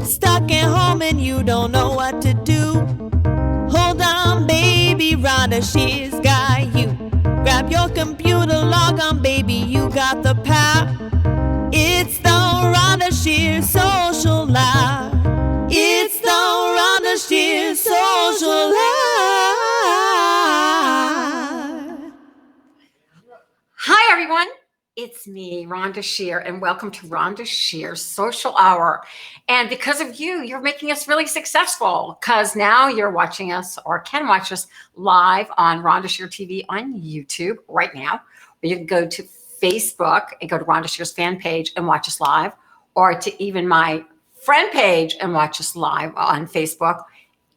Stuck at home and you don't know what to do. Hold on, baby, Rhonda, she's got you. Grab your computer, log on, baby, you got the power. It's the Rhonda Shear Social Live. It's the Rhonda Shear Social Live. Hi, everyone. It's me, Rhonda Shear, and welcome to Rhonda Shear Social Hour. And because of you, you're making us really successful because now you're watching us or can watch us live on Rhonda Shear TV on YouTube right now. Or you can go to Facebook and go to Rhonda Shear's fan page and watch us live, or to even my friend page and watch us live on Facebook.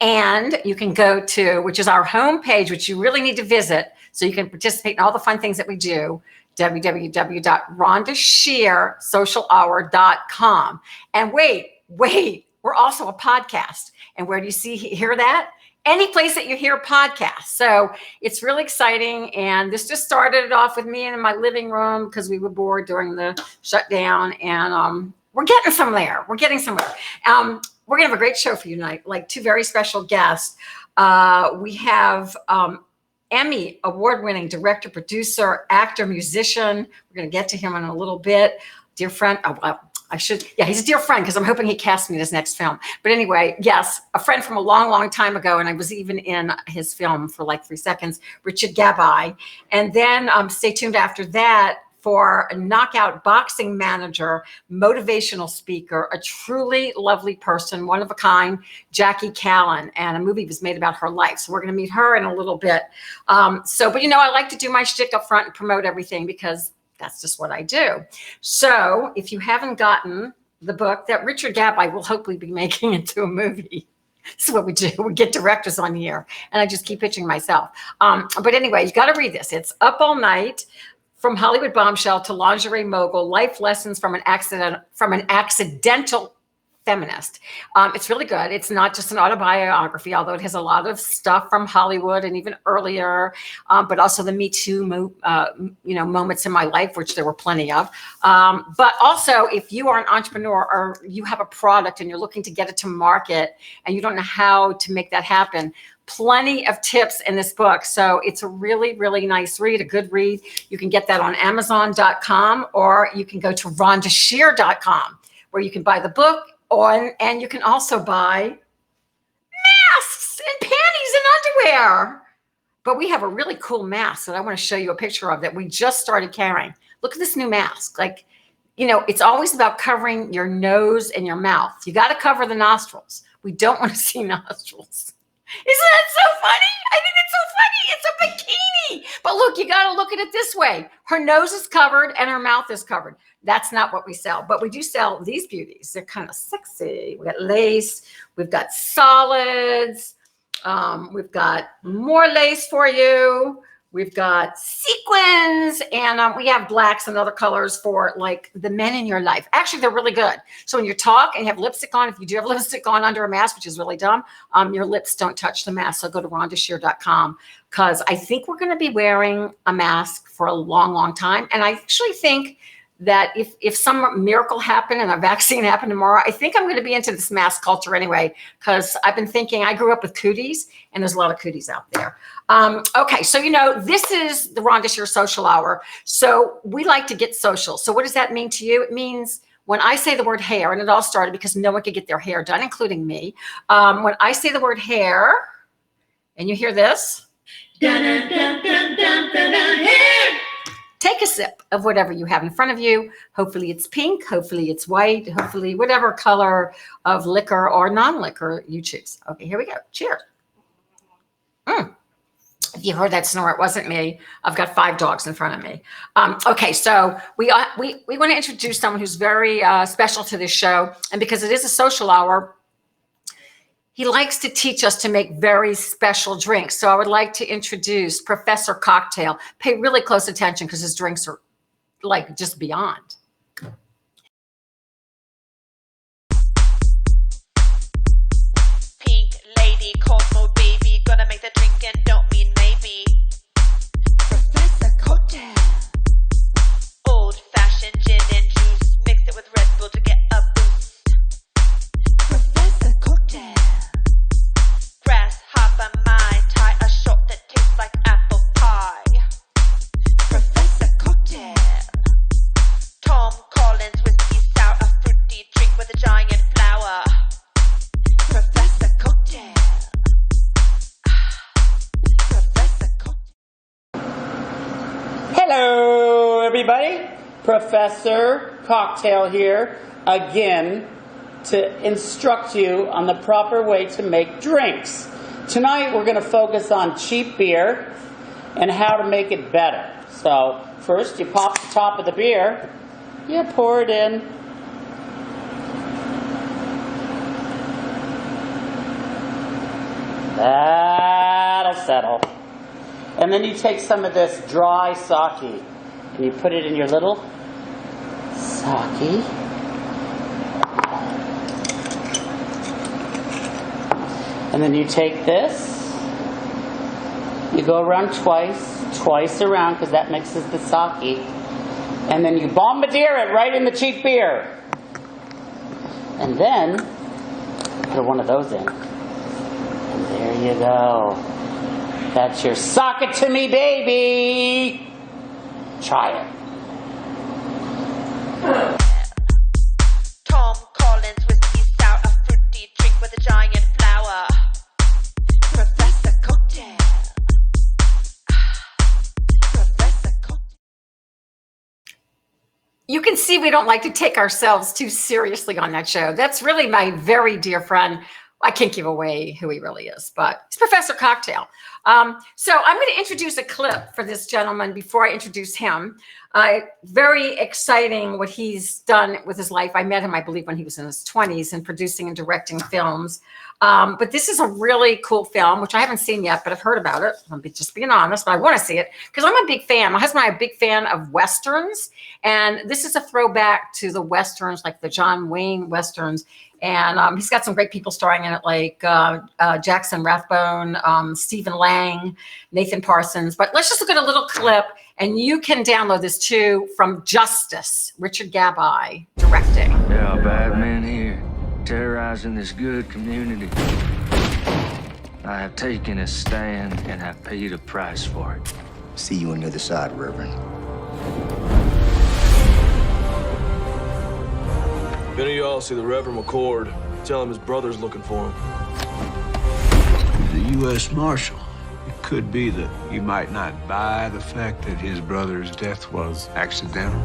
And you can go to, which is our homepage, which you really need to visit so you can participate in all the fun things that we do, www.rhondashearsocialhour.com. And wait, we're also a podcast. And where do you hear that? Any place that you hear podcasts. So it's really exciting. And this just started off with me in my living room because we were bored during the shutdown. And we're getting somewhere. We're going to have a great show for you tonight, like two very special guests. We have Emmy award-winning director, producer, actor, musician. We're going to get to him in a little bit. Dear friend. He's a dear friend because I'm hoping he casts me in his next film. But anyway, yes, a friend from a long, long time ago. And I was even in his film for like 3 seconds, Richard Gabai. And then stay tuned after that for a knockout boxing manager, motivational speaker, a truly lovely person, one of a kind, Jackie Kallen, and a movie was made about her life. So we're going to meet her in a little bit. But I like to do my shtick up front and promote everything because that's just what I do. So if you haven't gotten the book that Richard Gabai will hopefully be making into a movie, this is what we do. We get directors on here, and I just keep pitching myself. But anyway, you got to read this. It's Up All Night. From Hollywood bombshell to lingerie mogul, life lessons from an accidental feminist. It's really good. It's not just an autobiography, although it has a lot of stuff from Hollywood and even earlier, but also the Me Too moments in my life, which there were plenty of. But also, if you are an entrepreneur or you have a product and you're looking to get it to market and you don't know how to make that happen, plenty of tips in this book. So it's a really, really nice read, a good read. You can get that on Amazon.com, or you can go to RhondaShear.com where you can buy the book and you can also buy masks and panties and underwear. But we have a really cool mask that I want to show you a picture of that we just started carrying. Look at this new mask. It's always about covering your nose and your mouth. You got to cover the nostrils. We don't want to see nostrils. Isn't that so funny? I think it's so funny. It's a bikini. But look, you got to look at it this way. Her nose is covered and her mouth is covered. That's not what we sell. But we do sell these beauties. They're kind of sexy. We got lace. We've got solids. We've got more lace for you. We've got sequins, and we have blacks and other colors for like the men in your life. Actually, they're really good. So when you talk and you have lipstick on, if you do have lipstick on under a mask, which is really dumb, your lips don't touch the mask. So go to RhondaShear.com because I think we're going to be wearing a mask for a long, long time. And I actually think that if some miracle happened and a vaccine happened tomorrow, I think I'm going to be into this mask culture anyway, because I've been thinking, I grew up with cooties and there's a lot of cooties out there. Okay, so this is the Rhonda Shear Social Hour. So we like to get social. So what does that mean to you? It means when I say the word hair, and it all started because no one could get their hair done, including me. When I say the word hair, and you hear this, dun, dun, dun, dun, dun, dun, dun, hair. Take a sip of whatever you have in front of you. Hopefully it's pink, hopefully it's white, hopefully whatever color of liquor or non-liquor you choose. Okay, here we go. Cheers. If you heard that snore, it wasn't me. I've got 5 dogs in front of me. Okay, so we want to introduce someone who's very special to this show. And because it is a social hour, he likes to teach us to make very special drinks. So I would like to introduce Professor Cocktail. Pay really close attention because his drinks are like just beyond. Pink lady, cold mode baby, gonna make the drink and don't mean maybe. Professor Cocktail. Old fashioned gin and juice, mix it with Red Bull to get a boost. everybody. Professor Cocktail here again to instruct you on the proper way to make drinks. Tonight we're going to focus on cheap beer and how to make it better. So first you pop the top of the beer, you pour it in. That'll settle. And then you take some of this dry sake and you put it in your little sake. And then you take this, you go around twice around because that mixes the sake. And then you bombardier it right in the cheap beer. And then put one of those in. And there you go. That's your sock it to me, baby. Try it. Tom Collins whiskey sour, a fruity drink with a giant flower. Professor Cocktail. Professor Cocktail. You can see we don't like to take ourselves too seriously on that show. That's really my very dear friend. I can't give away who he really is, but it's Professor Cocktail. So I'm going to introduce a clip for this gentleman before I introduce him. Very exciting what he's done with his life. I met him, I believe, when he was in his 20s and producing and directing films. But this is a really cool film, which I haven't seen yet, but I've heard about it. I'm just being honest, but I want to see it because I'm a big fan. My husband and I are a big fan of Westerns. And this is a throwback to the Westerns, like the John Wayne Westerns. And he's got some great people starring in it, like Jackson Rathbone, Stephen Lang, Nathan Parsons. But let's just look at a little clip, and you can download this too from Justice, Richard Gabai directing. Yeah, bad man here, terrorizing this good community. I have taken a stand and have paid a price for it. See you on the other side, Reverend. If any of y'all see the Reverend McCord, tell him his brother's looking for him. The U.S. Marshal. It could be that you might not buy the fact that his brother's death was accidental.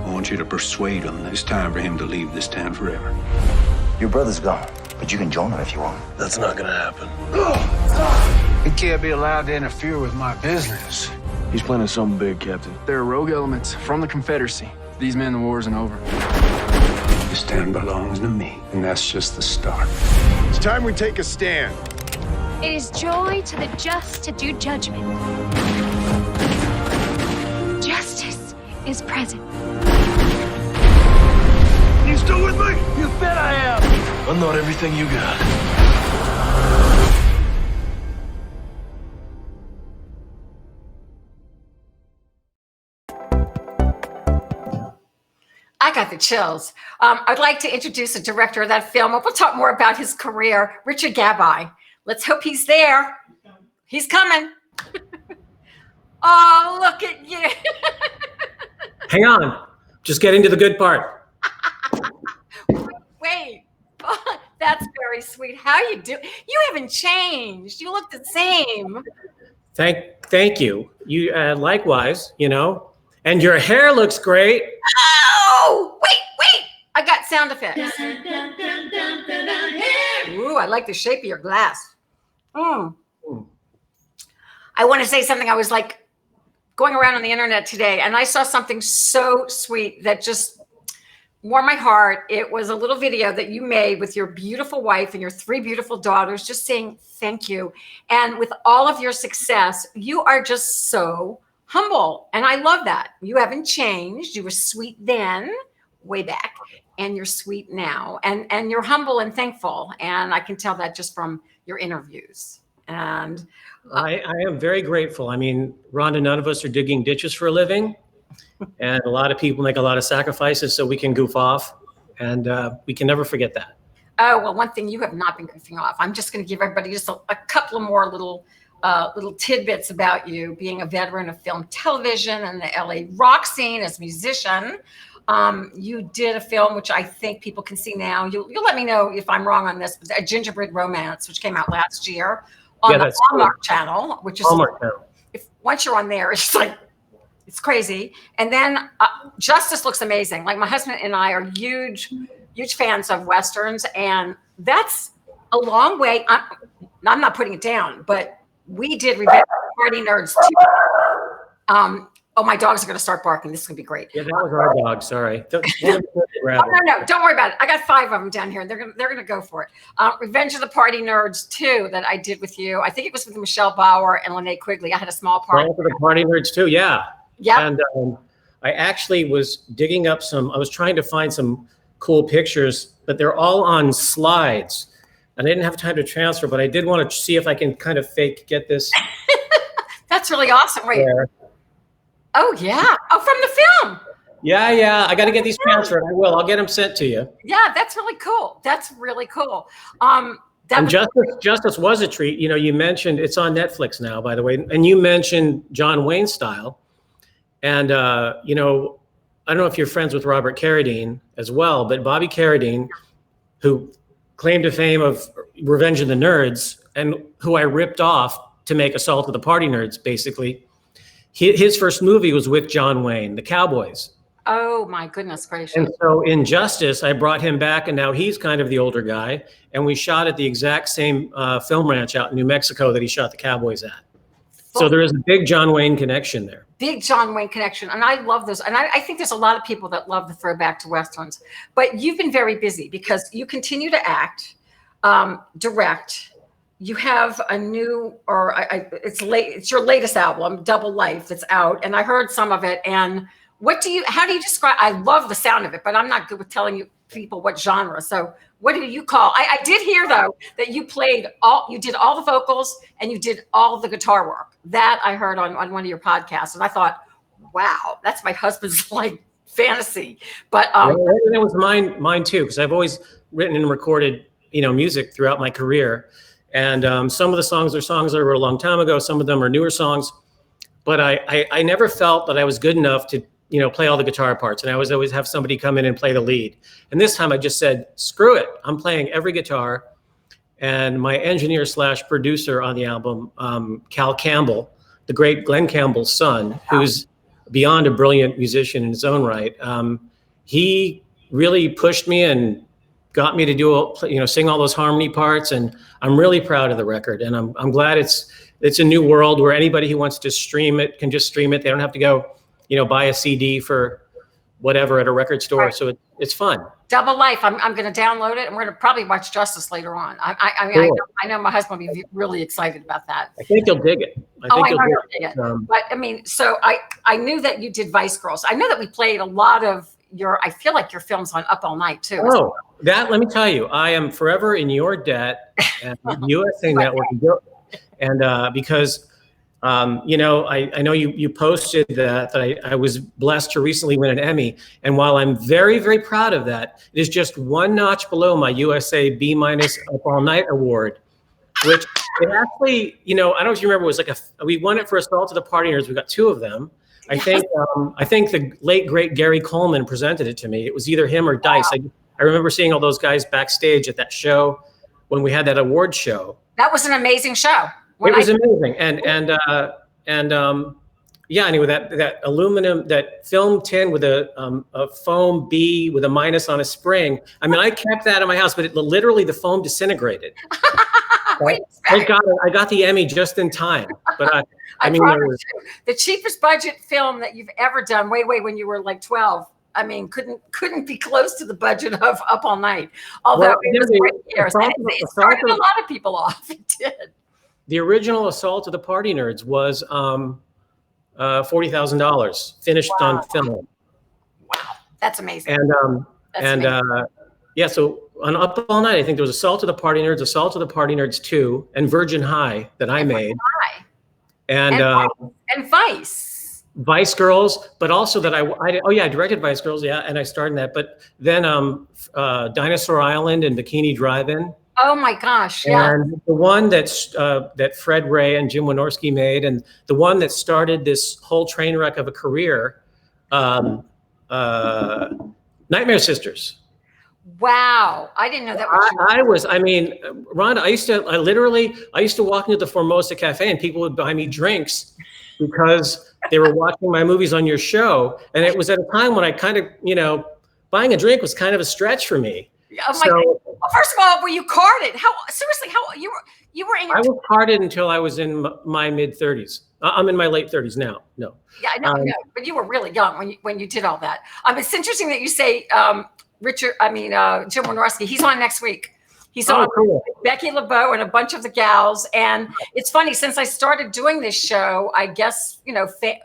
I want you to persuade him that it's time for him to leave this town forever. Your brother's gone, but you can join him if you want. That's not gonna happen. He can't be allowed to interfere with my business. He's planning something big, Captain. There are rogue elements from the Confederacy. These men, the war isn't over. This town belongs to me, and that's just the start. It's time we take a stand. It is joy to the just to do judgment. Justice is present. You still with me? You bet I am. I'm not everything you got. I got the chills. I'd like to introduce the director of that film. We'll talk more about his career, Richard Gabai. Let's hope he's there. He's coming. Oh, look at you. Hang on. Just getting to the good part. Wait. Oh, that's very sweet. How you do? You haven't changed. You look the same. Thank you. You likewise, you know. And your hair looks great. Oh, wait. I got sound effects. Ooh, I like the shape of your glass. I want to say something. I was like going around on the internet today, and I saw something so sweet that just warmed my heart. It was a little video that you made with your beautiful wife and your 3 beautiful daughters, just saying thank you. And with all of your success, you are just so humble. And I love that. You haven't changed. You were sweet then, way back, and you're sweet now. And you're humble and thankful. And I can tell that just from your interviews. And I am very grateful. I mean, Rhonda, none of us are digging ditches for a living. And a lot of people make a lot of sacrifices so we can goof off. And we can never forget that. Oh, well, one thing you have not been goofing off. I'm just going to give everybody just a couple of more little tidbits about you, being a veteran of film, television, and the LA rock scene as a musician. You did a film, which I think people can see now. You'll let me know if I'm wrong on this, but A Gingerbread Romance, which came out last year on the Hallmark channel, which is Hallmark channel. Once you're on there, it's It's crazy. And then Justice looks amazing. Like my husband and I are huge fans of Westerns, and that's a long way. I'm not putting it down, but we did Revenge of the Party Nerds too. Oh, my dogs are going to start barking. This is going to be great. Yeah, that was our dog. Sorry. No, don't worry about it. I got 5 of them down here. They're gonna go for it. Revenge of the Party Nerds 2 that I did with you. I think it was with Michelle Bauer and Lene Quigley. I had a small part. For the Party Nerds too, yeah. Yeah. And I actually was digging up I was trying to find some cool pictures, but they're all on slides. And I didn't have time to transfer, but I did want to see if I can kind of get this. That's really awesome. Wait. There. Oh, yeah. Oh, from the film. Yeah. I got to get these transferred. I will. I'll get them sent to you. Yeah, that's really cool. That's really cool. And Justice was a treat. You know, you mentioned it's on Netflix now, by the way, and you mentioned John Wayne style. And, you know, I don't know if you're friends with Robert Carradine as well, but Bobby Carradine, who claimed to fame of Revenge of the Nerds and who I ripped off to make Assault of the Party Nerds, basically. His first movie was with John Wayne, The Cowboys. Oh, my goodness gracious. And so in Justice, I brought him back, and now he's kind of the older guy. And we shot at the exact same film ranch out in New Mexico that he shot The Cowboys at. So there is a big John Wayne connection there. Big John Wayne connection. And I love those. And I think there's a lot of people that love the throwback to Westerns. But you've been very busy because you continue to act, direct. You have a new, it's your latest album, Double Life, that's out. And I heard some of it. And how do you describe, I love the sound of it, but I'm not good with telling you people what genre. So what do you call, I did hear though, that you did all the vocals and you did all the guitar work. That I heard on one of your podcasts. And I thought, wow, that's my husband's like fantasy. But that was mine too, because I've always written and recorded, you know, music throughout my career. And some of the songs are songs that I wrote a long time ago. Some of them are newer songs, but I never felt that I was good enough to, you know, play all the guitar parts. And I always have somebody come in and play the lead. And this time I just said, screw it. I'm playing every guitar. And my engineer / producer on the album, Cal Campbell, the great Glenn Campbell's son, who's beyond a brilliant musician in his own right. He really pushed me and got me to sing all those harmony parts. And I'm really proud of the record. And I'm glad it's a new world where anybody who wants to stream it can just stream it. They don't have to go, you know, buy a CD for whatever at a record store. Right. So it's fun. Double Life. I'm going to download it, and we're going to probably watch Justice later on. Cool. I know my husband will be really excited about that. I think you'll dig it. I know you'll dig it. But I mean, so I knew that you did Vice Girls. I know that we played a lot of I feel like your film's on Up All Night too. Oh, let me tell you, I am forever in your debt and USA Network. And because, you know, I know you posted that I was blessed to recently win an Emmy. And while I'm very, very proud of that, it is just one notch below my USA B- Up All Night award, which it actually, you know, I don't know if you remember, it was like we won it for Assault of the Party Nerds. We got 2 of them. I think the late, great Gary Coleman presented it to me. It was either him or Dice. I remember seeing all those guys backstage at that show when we had that award show. That was an amazing show. It was amazing. Yeah, anyway, that aluminum, that film tin with a foam B with a minus on a spring. I mean, I kept that in my house, but literally the foam disintegrated. I got the Emmy just in time. But I mean, the cheapest budget film that you've ever done, way when you were like 12. I mean, couldn't be close to the budget of Up All Night. Although it was great years. It started a lot of people off. It did. The original Assault of the Party Nerds was $40,000 finished on film. Wow, that's amazing. Yeah, so on Up All Night, I think there was Assault of the Party Nerds, Assault of the Party Nerds 2, and Virgin High that I made. And Vice. Vice Girls, but also that I directed Vice Girls, yeah, and I starred in that. But then Dinosaur Island and Bikini Drive-In. Oh my gosh, yeah. And the one that Fred Ray and Jim Wynorski made, and the one that started this whole train wreck of a career, Nightmare Sisters. Wow, I didn't know that. Rhonda, I used to walk into the Formosa Cafe and people would buy me drinks because they were watching my movies on your show, and it was at a time when I kind of, buying a drink was kind of a stretch for me. Oh my God. Well, first of all, were you carded? How you were in your? I was carded until I was in my mid-30s. I'm in my late 30s now. No. Yeah, I know, but you were really young when you did all that. It's interesting that you say Jim Wynorski. He's on next week. He's on cool. Becky LeBeau and a bunch of the gals. And it's funny, since I started doing this show, I guess,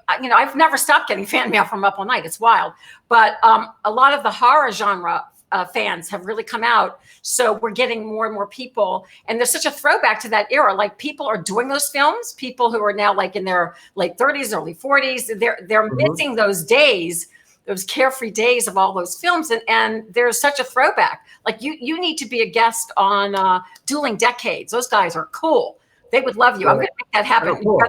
I've never stopped getting fan mail from Up All Night. It's wild. But a lot of the horror genre fans have really come out. So we're getting more and more people. And there's such a throwback to that era. Like, people are doing those films. People who are now like in their late 30s, early 40s, they're missing those days, those carefree days of all those films. And there's such a throwback. Like, you need to be a guest on Dueling Decades. Those guys are cool. They would love you. I'm going to make that happen. Cool.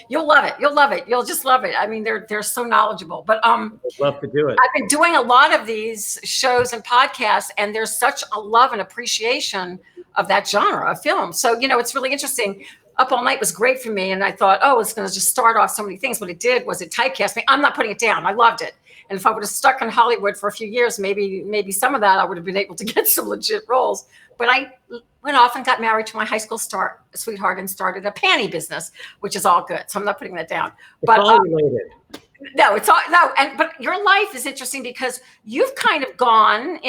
You'll love it. You'll love it. You'll just love it. I mean, they're so knowledgeable. But I'd love to do it. I've been doing a lot of these shows and podcasts, and there's such a love and appreciation of that genre of film. So, it's really interesting. Up All Night was great for me, and I thought, it's going to just start off so many things. What it did was it typecast me. I'm not putting it down. I loved it. And if I would have stuck in Hollywood for a few years, maybe some of that I would have been able to get some legit roles. But I went off and got married to my high school sweetheart and started a panty business, which is all good. So I'm not putting that down. But it's all related. No, it's all no. But your life is interesting because you've kind of gone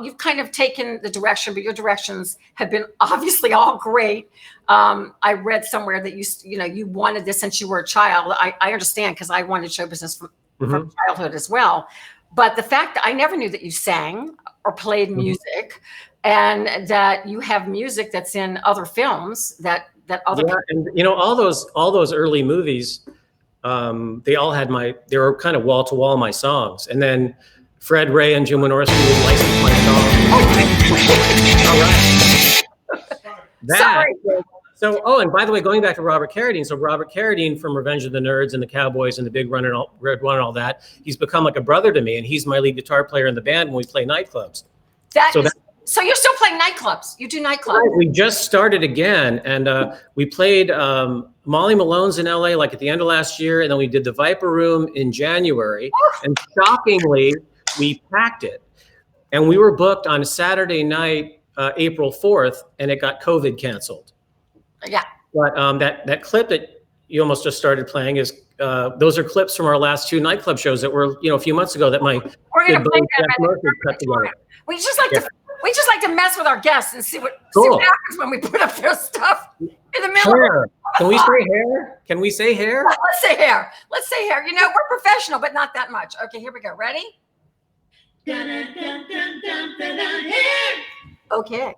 you've kind of taken the direction, but your directions have been obviously all great. I read somewhere that you wanted this since you were a child. I understand, because I wanted show business from childhood as well. But the fact that I never knew that you sang or played music, and that you have music that's in other films that other people. And all those early movies, they all had they were kind of wall to wall my songs. And then Fred Ray and Jim Wynorski would license my songs. All right. Sorry. So, and by the way, going back to Robert Carradine, so Robert Carradine from Revenge of the Nerds and the Cowboys and the Big Run and Red One and all that, he's become like a brother to me, and he's my lead guitar player in the band when we play nightclubs. So you're still playing nightclubs? You do nightclubs? Right, we just started again, and we played Molly Malone's in LA like at the end of last year, and then we did the Viper Room in January, and shockingly, we packed it. And we were booked on Saturday night, April 4th, and it got COVID canceled. Yeah. But that clip that you almost just started playing is those are clips from our last two nightclub shows that were a few months ago that we're gonna play that cut together. We just like to mess with our guests and see what happens when we put up their stuff in the middle. Hair. Can we say hair? Can we say hair? Let's say hair. Let's say hair. We're professional, but not that much. Okay, here we go. Ready? Okay.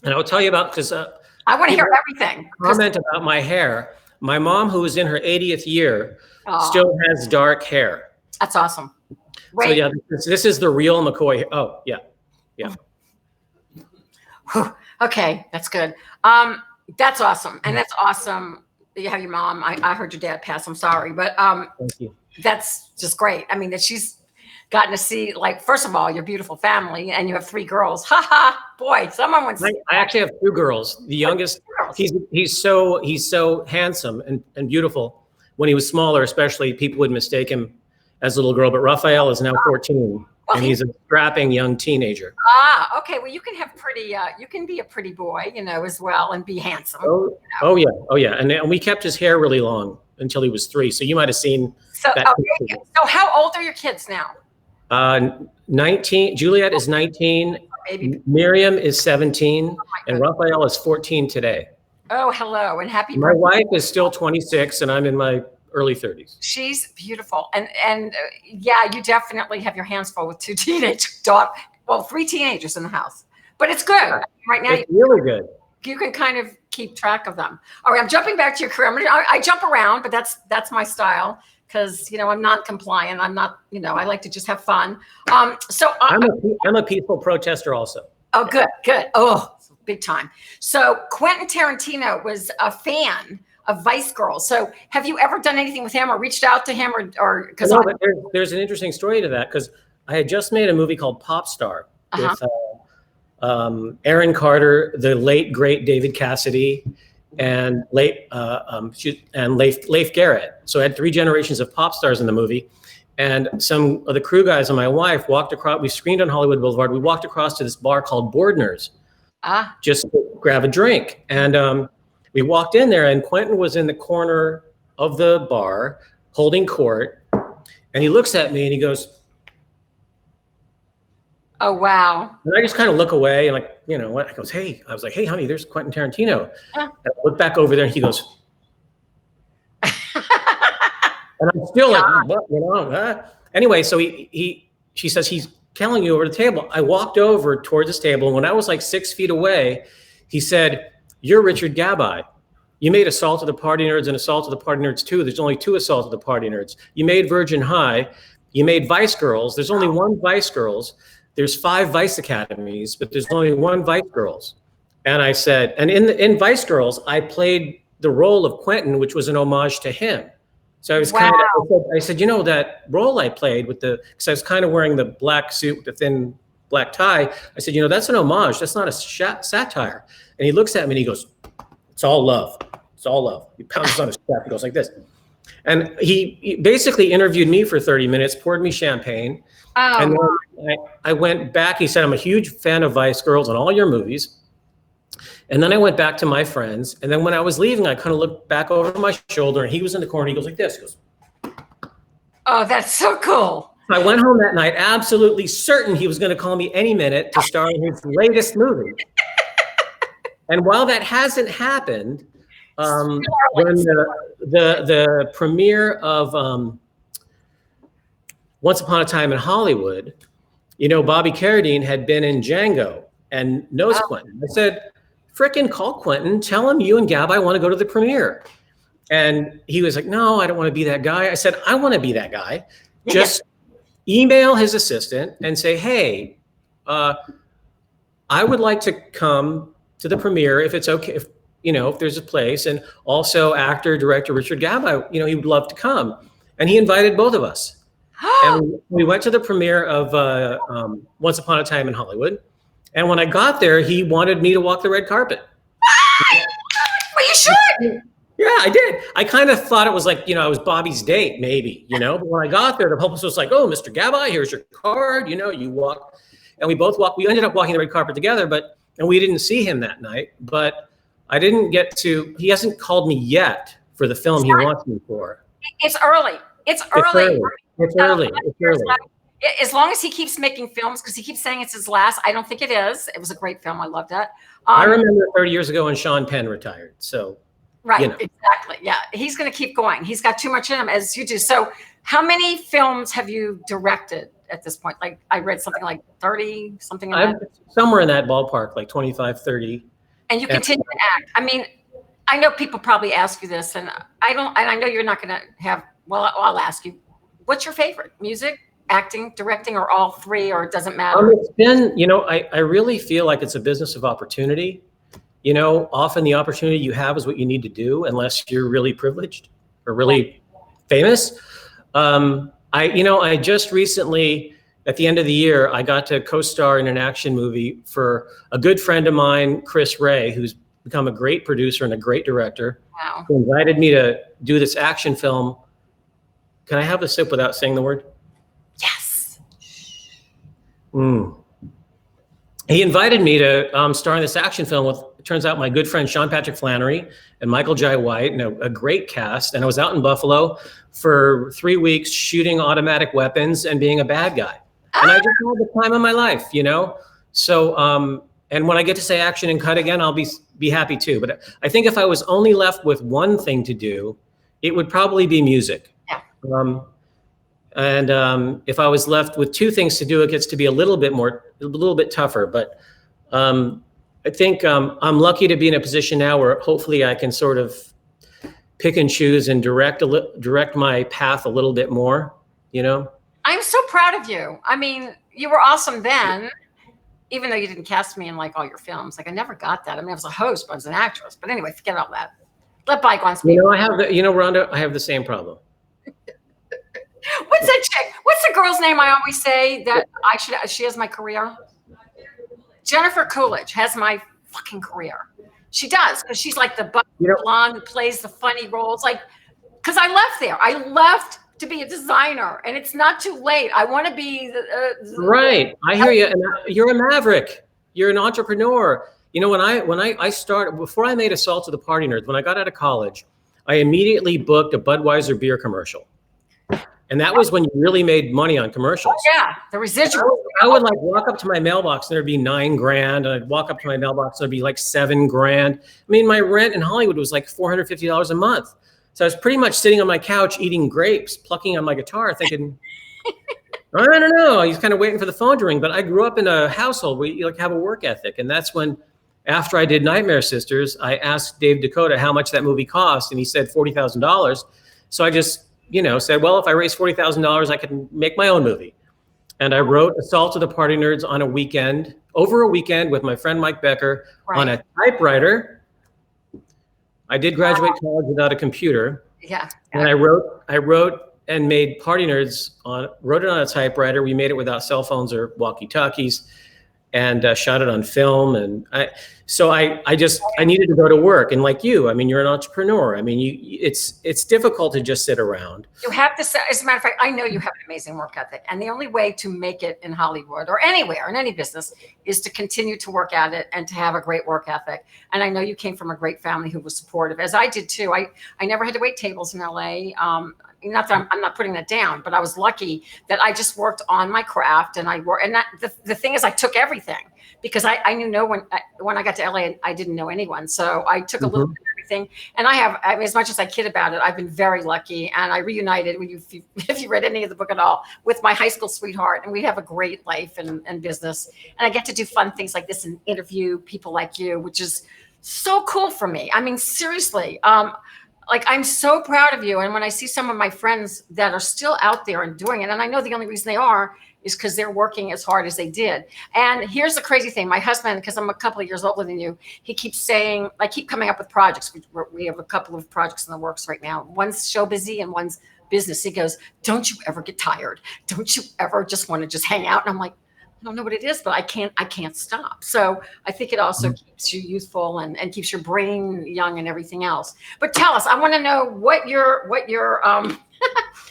And I'll tell you about, because I want to hear everything. Comment about my hair. My mom, who is in her 80th year, still has dark hair. That's awesome. Wait. So yeah, this is the real McCoy. Oh yeah. Okay, that's good. That's awesome, and that's awesome that you have your mom. I heard your dad pass. I'm sorry, but thank you. That's just great. I mean, that she's gotten to see, like, first of all, your beautiful family, and you have 3 girls. Ha ha, boy, someone wants. I actually have 2 girls. The youngest, he's so handsome and beautiful. When he was smaller, especially, people would mistake him as a little girl. But Raphael is now 14, and he's a strapping young teenager. Okay. Well, you can have you can be a pretty boy, as well, and be handsome. Oh yeah. And we kept his hair really long until he was 3. So you might have seen that. So how old are your kids now? 19. Juliet is 19. Baby. Miriam is 17, and Raphael is 14 today. Oh, hello, and happy My birthday. wife is still 26, and I'm in my early 30s. She's beautiful, and yeah, you definitely have your hands full with 2 teenage daughters. Well, 3 teenagers in the house, but it's good right now. It's really good. You can kind of keep track of them. All right, I'm jumping back to your career. I jump around, but that's my style. Because I'm non-compliant. I'm not. I like to just have fun. So I'm a peaceful protester also. Oh, good. Oh, big time. So Quentin Tarantino was a fan of Vice Girls. So have you ever done anything with him or reached out to him or because but there's an interesting story to that, because I had just made a movie called Pop Star with Aaron Carter, the late great David Cassidy, and Leif Garrett. So I had 3 generations of pop stars in the movie. And some of the crew guys and my wife walked across, we screened on Hollywood Boulevard. We walked across to this bar called Bordner's just to grab a drink. And we walked in there and Quentin was in the corner of the bar holding court. And he looks at me and he goes, oh, wow. And I just kind of look away and like, you know what? I was like, hey, honey, there's Quentin Tarantino. And I look back over there and he goes, and I'm still like, what, you know? Anyway, so she says, he's calling you over the table. I walked over towards this table. And when I was like 6 feet away, he said, you're Richard Gabai. You made Assault of the Party Nerds and Assault of the Party Nerds 2. There's only 2 Assault of the Party Nerds. You made Virgin High. You made Vice Girls. There's only 1 Vice Girls. There's 5 Vice Academies, but there's only 1 Vice Girls. And I said, and in Vice Girls, I played the role of Quentin, which was an homage to him. So I was I said, you know, that role I played because I was kind of wearing the black suit with the thin black tie. I said, you know, that's an homage. That's not a satire. And he looks at me and he goes, it's all love. It's all love. He pounds on his chest. He goes like this. And he basically interviewed me for 30 minutes, poured me champagne. Oh. And then I went back. He said, I'm a huge fan of Vice Girls and all your movies. And then I went back to my friends. And then when I was leaving, I kind of looked back over my shoulder and he was in the corner. He goes like this. He goes, oh, that's so cool. I went home that night absolutely certain he was going to call me any minute to star in his latest movie. And while that hasn't happened, when the premiere of Once Upon a Time in Hollywood, you know, Bobby Carradine had been in Django and knows Quentin. I said, frickin' call Quentin, tell him you and Gabai want to go to the premiere. And he was like, no, I don't want to be that guy. I said, I want to be that guy. Just email his assistant and say, hey, I would like to come to the premiere if it's okay, if there's a place. And also actor, director Richard Gabai, you know, he would love to come. And he invited both of us. And we went to the premiere of Once Upon a Time in Hollywood. And when I got there, he wanted me to walk the red carpet. Well, you should. Yeah, I did. I kind of thought it was like, you know, I was Bobby's date, maybe, you know. But when I got there, the publicist was like, oh, Mr. Gabai, here's your card. You know, you walk. And we both walked. We ended up walking the red carpet together, and we didn't see him that night. But I didn't get to, he hasn't called me yet for the film he wants me for. It's early. It's early. It's early. As long as he keeps making films, because he keeps saying it's his last. I don't think it is. It was a great film. I loved it. I remember 30 years ago when Sean Penn retired. So, right, you know. Exactly. Yeah, he's going to keep going. He's got too much in him, as you do. So how many films have you directed at this point? Like I read something like 30, something like that. Somewhere in that ballpark, like 25, 30. And you continue to act. I mean, I know people probably ask you this, and I know you're not going to have, well, I'll ask you, what's your favorite? Music, acting, directing, or all 3, or it doesn't matter? It's been, you know, I really feel like it's a business of opportunity. You know, often the opportunity you have is what you need to do, unless you're really privileged or really famous. I just recently, at the end of the year, I got to co-star in an action movie for a good friend of mine, Chris Ray, who's become a great producer and a great director. Wow. Who invited me to do this action film. Can I have a sip without saying the word? Yes. He invited me to star in this action film with, it turns out, my good friend Sean Patrick Flannery and Michael Jai White, and a great cast. And I was out in Buffalo for 3 weeks shooting automatic weapons and being a bad guy. And I just had the time of my life, you know? So, and when I get to say action and cut again, I'll be happy too. But I think if I was only left with one thing to do, it would probably be music. Yeah. If I was left with 2 things to do, it gets to be a little bit tougher. But I think I'm lucky to be in a position now where hopefully I can sort of pick and choose and direct my path a little bit more, you know? I'm so proud of you. I mean, you were awesome then, even though you didn't cast me in like all your films. Like I never got that. I mean, I was a host, but I was an actress. But anyway, forget all that. Let bygones be. You know, Rhonda, I have the same problem. What's that chick? What's the girl's name I always say that she has my career? Jennifer Coolidge has my fucking career. She does, because she's like the blonde who plays the funny roles. Like, because I left there. I left to be a designer, and it's not too late. I want to be right. I hear you. And you're a maverick. You're an entrepreneur. You know, when I started, before I made Assault to the Party Nerds, when I got out of college, I immediately booked a Budweiser beer commercial. And that was when you really made money on commercials. Oh, yeah, the residual. I would like walk up to my mailbox and there'd be $9,000, and I'd walk up to my mailbox and there'd be like $7,000. I mean, my rent in Hollywood was like $450 a month. So I was pretty much sitting on my couch eating grapes, plucking on my guitar, thinking, I don't know. He's kind of waiting for the phone to ring. But I grew up in a household where you like have a work ethic, and that's when, after I did Nightmare Sisters, I asked Dave Dakota how much that movie cost, and he said $40,000. So I just, said, well, if I raise $40,000, I can make my own movie. And I wrote Assault to the Party Nerds on a weekend, over a weekend with my friend Mike Becker on a typewriter. I did graduate college without a computer. Yeah. And I wrote and made Party Nerds wrote it on a typewriter. We made it without cell phones or walkie-talkies, and shot it on film. And I needed to go to work. And like you, I mean, you're an entrepreneur. I mean, it's difficult to just sit around. You have to say, as a matter of fact, I know you have an amazing work ethic. And the only way to make it in Hollywood or anywhere, in any business, is to continue to work at it and to have a great work ethic. And I know you came from a great family who was supportive, as I did too. I never had to wait tables in LA. Not that I'm not putting that down, but I was lucky that I just worked on my craft, and the thing is, I took everything, because I knew no one. When I got to LA, I didn't know anyone, so I took a little bit of everything. And I mean, as much as I kid about it, I've been very lucky, and I reunited, if you read any of the book at all, with my high school sweetheart, and we have a great life and business, and I get to do fun things like this and interview people like you, which is so cool for me. I mean, seriously. Like, I'm so proud of you. And when I see some of my friends that are still out there and doing it, and I know the only reason they are is because they're working as hard as they did. And here's the crazy thing. My husband, because I'm a couple of years older than you, he keeps saying, I keep coming up with projects. We have a couple of projects in the works right now. One's show busy and one's business. He goes, don't you ever get tired? Don't you ever just want to just hang out? And I'm like, I don't know what it is, but I can't stop. So I think it also keeps you youthful and keeps your brain young and everything else. But tell us, I want to know what your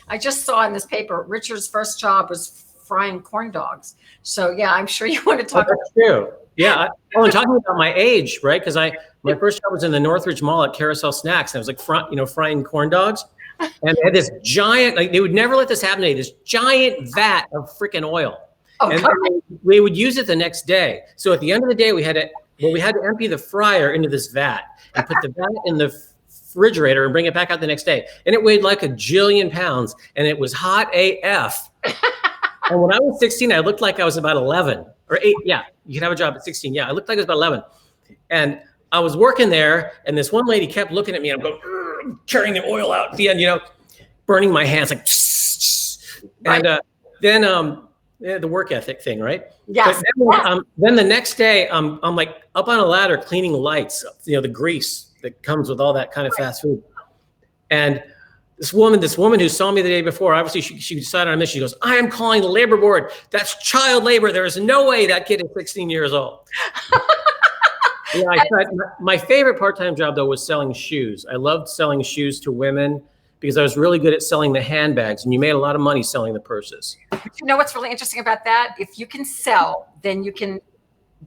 I just saw in this paper, Richard's first job was frying corn dogs. So yeah, I'm sure you want to talk about that. True. Yeah. I'm talking about my age, right? Because my first job was in the Northridge Mall at Carousel Snacks. And I was like frying corn dogs. And they had this giant, like, they would never let this happen today, this giant vat of freaking oil. Oh, and we would use it the next day. So at the end of the day, we had to empty the fryer into this vat and put the vat in the refrigerator and bring it back out the next day. And it weighed like a jillion pounds, and it was hot AF. And when I was 16, I looked like I was about 11 or 8. Yeah, you can have a job at 16. Yeah, I looked like I was about 11. And I was working there, and this one lady kept looking at me, and I'm going, carrying the oil out at the end, burning my hands like, and then the work ethic thing, right? Yes. Then the next day, I'm like up on a ladder cleaning lights, the grease that comes with all that kind of fast food. And this woman who saw me the day before, obviously she decided on a mission. She goes, I am calling the labor board. That's child labor. There is no way that kid is 16 years old. My favorite part-time job, though, was selling shoes. I loved selling shoes to women because I was really good at selling the handbags, and you made a lot of money selling the purses. You know what's really interesting about that? If you can sell, then you can.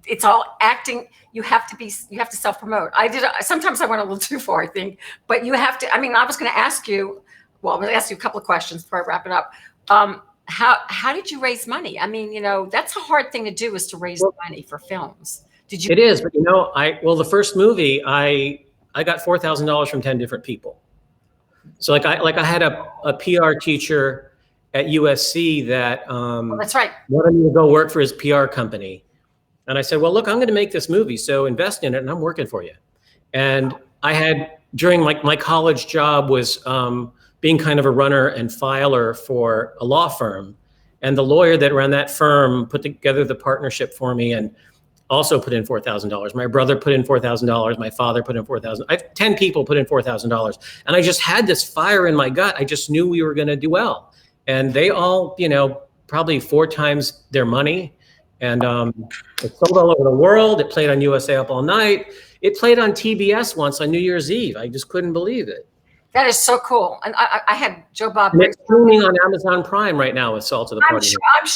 It's all acting. You have to self-promote. Sometimes I went a little too far, I think, but you have to. I mean, I was going to ask you. Well, I'm going to ask you a couple of questions before I wrap it up. How did you raise money? I mean, that's a hard thing to do, is to raise money for films. Did you? It is, but the first movie, I got $4,000 from 10 different people. So I had a PR teacher at USC that that's right. wanted me to go work for his PR company. And I said, well, look, I'm going to make this movie, so invest in it, and I'm working for you. And I had, during my college job was being kind of a runner and filer for a law firm. And the lawyer that ran that firm put together the partnership for me and also put in $4,000. My brother put in $4,000. My father put in $4,000. 10 people put in $4,000. And I just had this fire in my gut. I just knew we were going to do well. And they all, probably 4 times their money. And it sold all over the world. It played on USA Up All Night. It played on TBS once on New Year's Eve. I just couldn't believe it. That is so cool. And I had Joe Bob. And it's streaming on Amazon Prime right now with Salt of the Party. I'm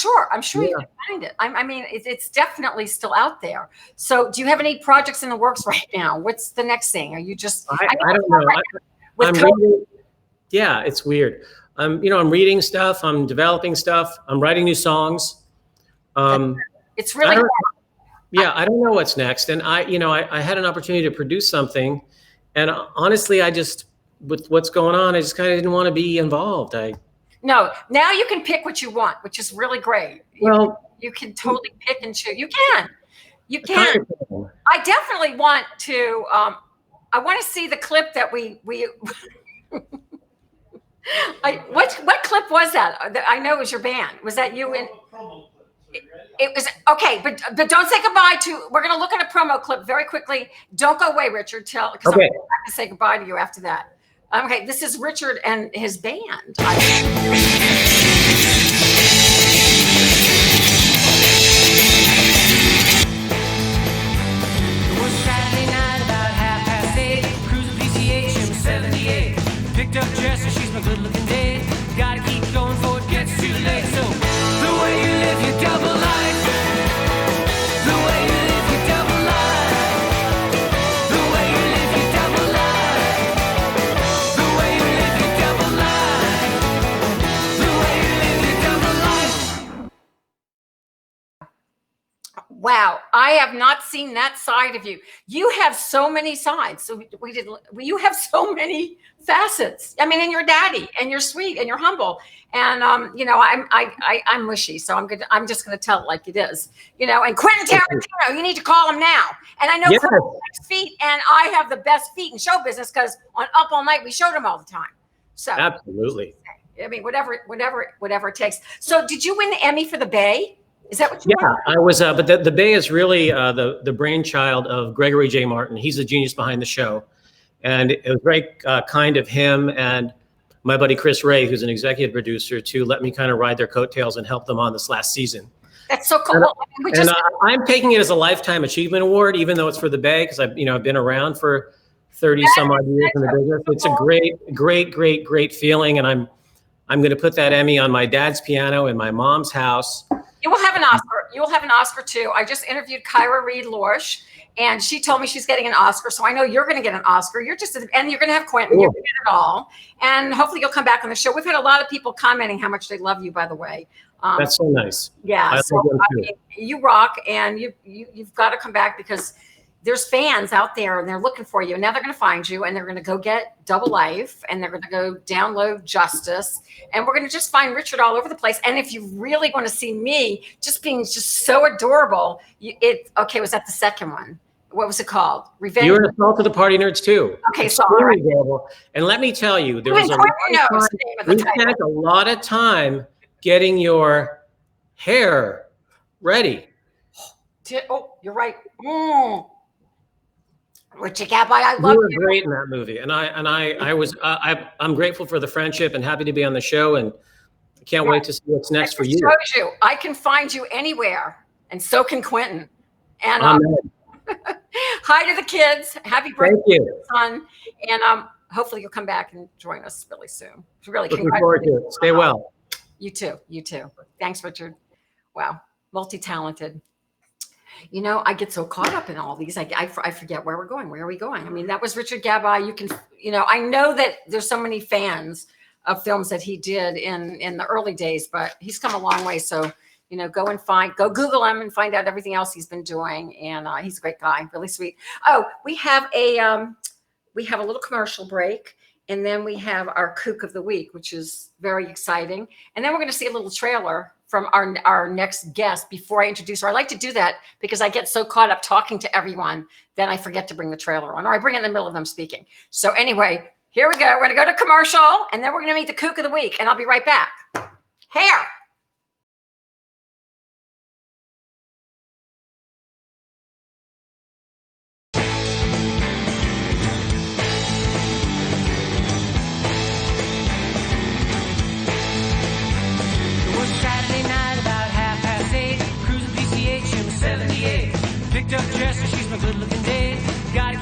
sure you can find it. I mean, it's definitely still out there. So do you have any projects in the works right now? What's the next thing? Are you just, I don't know. I'm reading, yeah, it's weird. I'm reading stuff. I'm developing stuff. I'm writing new songs. It's really cool. Yeah, I don't know what's next. And I had an opportunity to produce something, and honestly, with what's going on, I just kind of didn't want to be involved. No, now you can pick what you want, which is really great. You can totally pick and choose. You can. I definitely want to. I want to see the clip that we. What clip was that? I know it was your band. Was that you in? It was okay, but don't say goodbye to. We're gonna look at a promo clip very quickly. Don't go away, Richard. Because I'm gonna have to say goodbye to you after that. Okay, this is Richard and his band. It was Saturday night about 8:30. Cruising PCH in 78. Picked up Jess and she's my good-looking date. Gotta keep going before it gets too late. So the way you live your double life. The way you live your double life. The way you live your double life. The way you live your double life. The way you live your double life. Wow, I have not seen that side of you. You have so many sides. So you have so many facets. I mean, and you're daddy, and you're sweet, and you're humble, and I'm mushy, so I'm just gonna tell it like it is, And Quentin Tarantino, you need to call him now. And I know Quentin has feet, and I have the best feet in show business because on Up All Night we showed him all the time. So absolutely. I mean, whatever it takes. So did you win the Emmy for The Bay? Is that what you won? I was, but the Bay is really the brainchild of Gregory J. Martin. He's the genius behind the show. And it was very kind of him and my buddy Chris Ray, who's an executive producer, to let me kind of ride their coattails and help them on this last season. That's so cool. I'm taking it as a lifetime achievement award, even though it's for the Bay, because I've been around for 30 some odd years in the business. It's a great feeling, and I'm going to put that Emmy on my dad's piano in my mom's house. You will have an Oscar. You will have an Oscar too. I just interviewed Kyra Reed Lorsch, and she told me she's getting an Oscar. So I know you're going to get an Oscar. And you're going to have Quentin. You're going to get it all. And hopefully you'll come back on the show. We've had a lot of people commenting how much they love you, by the way. That's so nice. Yeah. So I mean, you rock, and you've got to come back because there's fans out there and they're looking for you. And now they're going to find you, and they're going to go get Double Life, and they're going to go download Justice, and we're going to just find Richard all over the place. And if you really want to see me just being just so adorable, was that the second one? What was it called? Revenge. You were in Salt of the Party Nerds too. Okay, sorry. And let me tell you, there was we spent a lot of time getting your hair ready. Oh, you're right. Richard Gabai, I love you. You were great in that movie, and I'm grateful for the friendship and happy to be on the show, and I can't wait to see what's next for you. Shows you, I can find you anywhere, and so can Quentin. And hi to the kids. Happy birthday, son, and hopefully you'll come back and join us really soon. Really, looking forward to it. Stay well. You too. Thanks, Richard. Wow, multi-talented. I get so caught up in all these. I forget where we're going. Where are we going? I mean, that was Richard Gabai. You can, I know that there's so many fans of films that he did in the early days, but he's come a long way. So, go Google him and find out everything else he's been doing. And he's a great guy, really sweet. Oh, we have a little commercial break, and then we have our Kook of the Week, which is very exciting. And then we're going to see a little trailer from our next guest before I introduce her. I like to do that because I get so caught up talking to everyone, then I forget to bring the trailer on, or I bring it in the middle of them speaking. So anyway, here we go. We're going to go to commercial, and then we're going to meet the Kook of the Week, and I'll be right back. Hair. Picked up Jess and she's my good-looking date. Gotta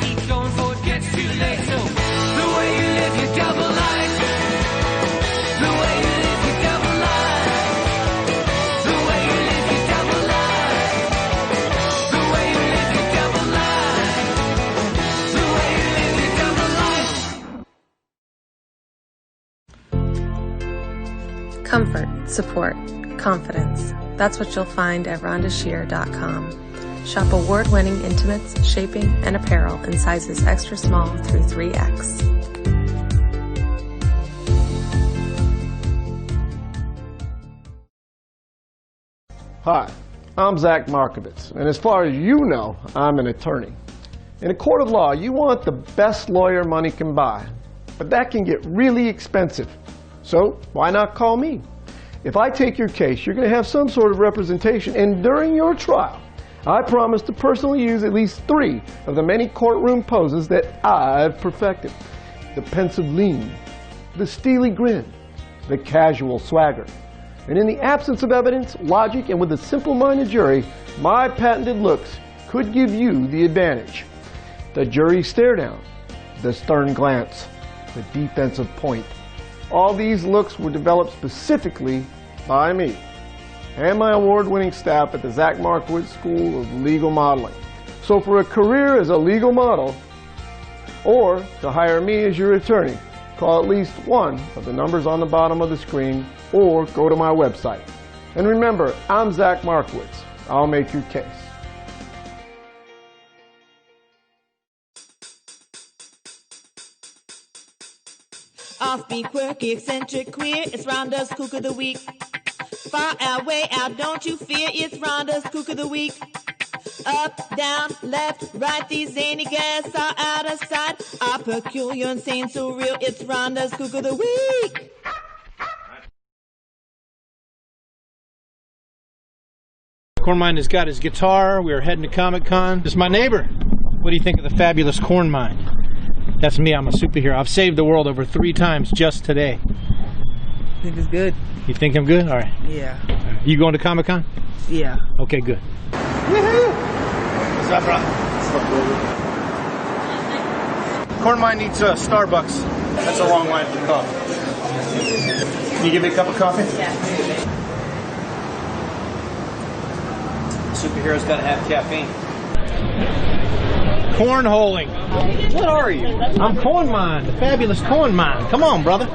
Comfort, support, confidence. That's what you'll find at rhondashear.com. Shop award-winning intimates, shaping, and apparel in sizes extra small through 3X. Hi, I'm Zak Markovitz, and as far as you know, I'm an attorney. In a court of law, you want the best lawyer money can buy, but that can get really expensive. So why not call me? If I take your case, you're going to have some sort of representation, and during your trial, I promise to personally use at least 3 of the many courtroom poses that I've perfected. The pensive lean, the steely grin, the casual swagger. And in the absence of evidence, logic, and with a simple-minded jury, my patented looks could give you the advantage. The jury stare down, the stern glance, the defensive point. All these looks were developed specifically by me and my award-winning staff at the Zak Markovitz School of Legal Modeling. So for a career as a legal model, or to hire me as your attorney, call at least one of the numbers on the bottom of the screen or go to my website. And remember, I'm Zak Markovitz. I'll make your case. Offbeat, quirky, eccentric, queer, it's Rhonda's Kook of the Week. Far out, way out, don't you fear, it's Rhonda's Kook of the Week. Up, down, left, right, these zany guests are out of sight. Are peculiar, insane, so real, it's Rhonda's Kook of the Week. Cornmine has got his guitar. We are heading to Comic-Con. This is my neighbor. What do you think of the fabulous Cornmine? That's me. I'm a superhero. I've saved the world over 3 times just today. I think it's good. You think I'm good? All right. Yeah. You going to Comic-Con? Yeah. Okay, good. Woohoo! What's up, bro? Cornmine needs a Starbucks. That's a long line for coffee. Can you give me a cup of coffee? Yeah. Superhero's got to have caffeine. Cornholing. What are you? I'm Cornmine, the fabulous Cornmine. Come on, brother.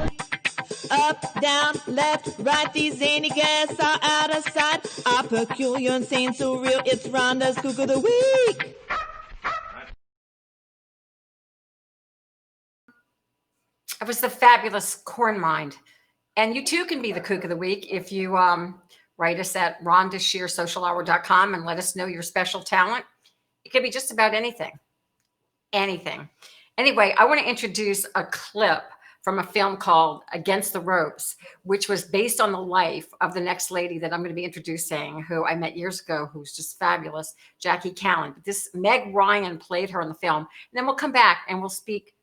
Up, down, left, right, these zany guests are out of sight. Are peculiar, insane, so real, it's Rhonda's Kook of the Week. It was the fabulous Cornmine. And you too can be the Kook of the Week if you write us at rhondashearsocialhour.com and let us know your special talent. It could be just about anything. Anything. Anyway, I want to introduce a clip from a film called Against the Ropes, which was based on the life of the next lady that I'm going to be introducing, who I met years ago, who's just fabulous, Jackie Kallen. But this Meg Ryan played her in the film. And then we'll come back and we'll speak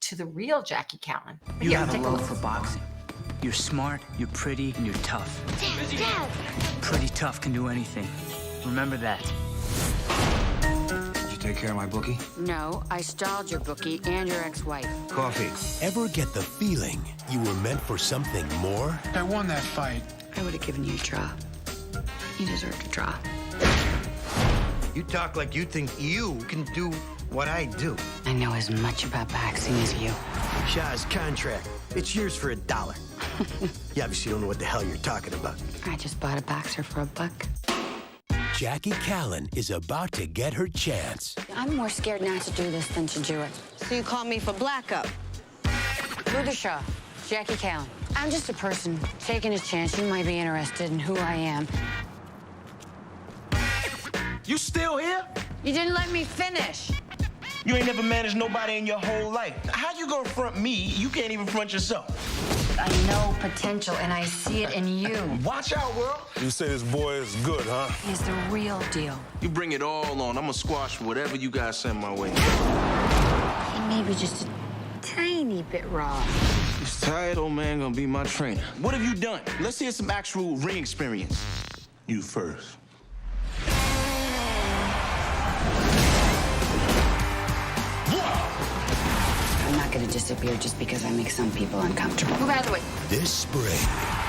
to the real Jackie Kallen. You have a love for boxing. You're smart, you're pretty, and you're tough. Dad. Pretty tough can do anything. Remember that. Did you take care of my bookie? No, I stalled your bookie and your ex-wife. Coffee. Ever get the feeling you were meant for something more? I won that fight. I would have given you a draw. You deserve to draw. You talk like you think you can do what I do. I know as much about boxing as you. Shah's contract. It's yours for $1. You obviously don't know what the hell you're talking about. I just bought a boxer for $1. Jackie Kallen is about to get her chance. I'm more scared not to do this than to do it. So you call me for blackout? Rudisha, Jackie Kallen. I'm just a person taking a chance. You might be interested in who I am. You still here? You didn't let me finish. You ain't never managed nobody in your whole life. How you gonna front me? You can't even front yourself. I know potential, and I see it in you. Watch out, world. You say this boy is good, huh? He's the real deal. You bring it all on. I'm gonna squash whatever you guys send my way. He may be just a tiny bit raw. This tired old man gonna be my trainer. What have you done? Let's hear some actual ring experience. You first. I'm not gonna disappear just because I make some people uncomfortable. Move out of the way. This spring,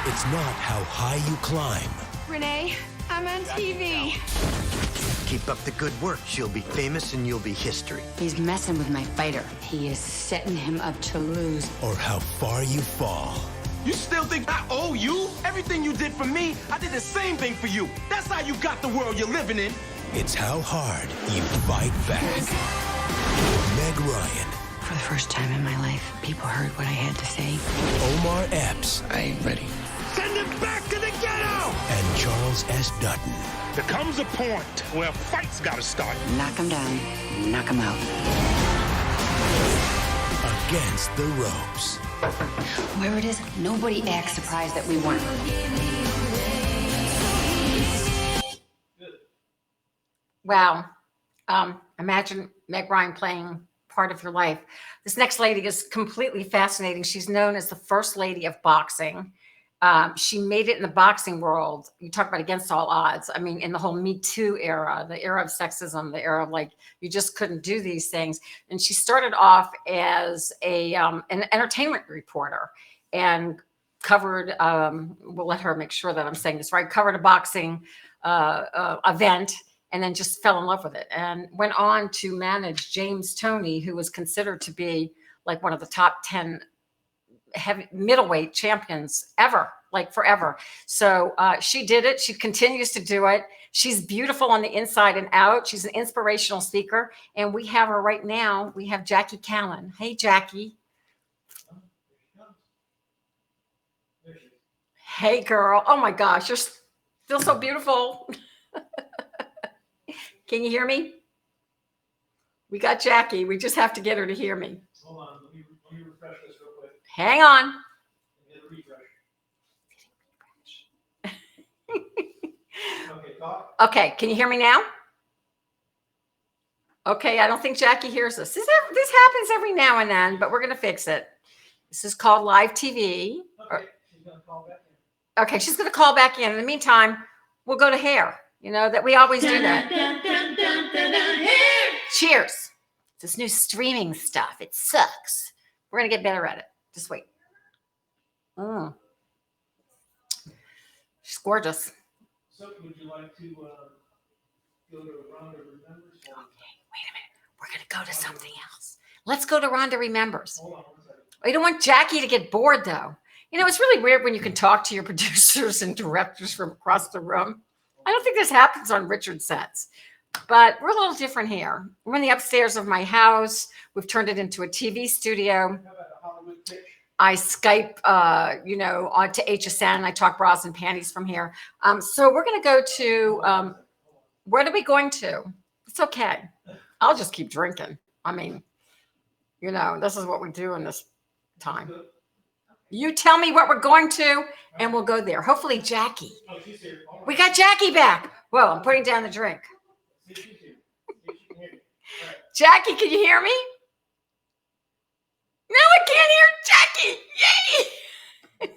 it's not how high you climb. Renee, I'm on TV. Keep up the good work. She'll be famous and you'll be history. He's messing with my fighter. He is setting him up to lose. Or how far you fall. You still think I owe you? Everything you did for me, I did the same thing for you. That's how you got the world you're living in. It's how hard you fight back. Meg Ryan. For the first time in my life, people heard what I had to say. Omar Epps. I ain't ready. Send him back to the ghetto! And Charles S. Dutton. There comes a point where a fight's gotta start. Knock him down, knock him out. Against the ropes. Whoever it is, nobody acts surprised that we won. Wow. Imagine Meg Ryan playing part of your life. This next lady is completely fascinating. She's known as the first lady of boxing. She made it in the boxing world. You talk about against all odds. I mean, in the whole Me Too era, the era of sexism, the era of like, you just couldn't do these things. And she started off as an entertainment reporter and covered, we'll let her make sure that I'm saying this right, covered a boxing event and then just fell in love with it and went on to manage James Toney, who was considered to be like one of the top 10 heavy middleweight champions ever, like forever. So she did it. She continues to do it. She's beautiful on the inside and out. She's an inspirational speaker. And we have her right now. We have Jackie Kallen. Hey, Jackie. Hey, girl. Oh, my gosh. You're still so beautiful. Can you hear me? We got Jackie. We just have to get her to hear me. Hold on. Let me refresh this real quick. Hang on. Okay, talk. Okay, can you hear me now? Okay, I don't think Jackie hears us. This happens every now and then, but we're going to fix it. This is called live TV. Okay, she's going to call back in. Okay, she's going to call back in. In the meantime, we'll go to hair. You know that we always do that. Cheers. This new streaming stuff. It sucks. We're going to get better at it. Just wait. She's gorgeous. So would you like to go to Rhonda Remembers? Okay, wait a minute. We're going to go to something else. Let's go to Rhonda Remembers. Hold on 1 second. We don't want Jackie to get bored, though. You know, it's really weird when you can talk to your producers and directors from across the room. I don't think this happens on Richard sets, but we're a little different here. We're in the upstairs of my house. We've turned it into a TV studio. I Skype, onto HSN. I talk bras and panties from here. So we're going to go to, where are we going to? It's okay. I'll just keep drinking. I mean, this is what we do in this time. You tell me what we're going to, and we'll go there. Hopefully, Jackie. We got Jackie back. Whoa, I'm putting down the drink. Jackie, can you hear me? No, I can't hear Jackie. Yay!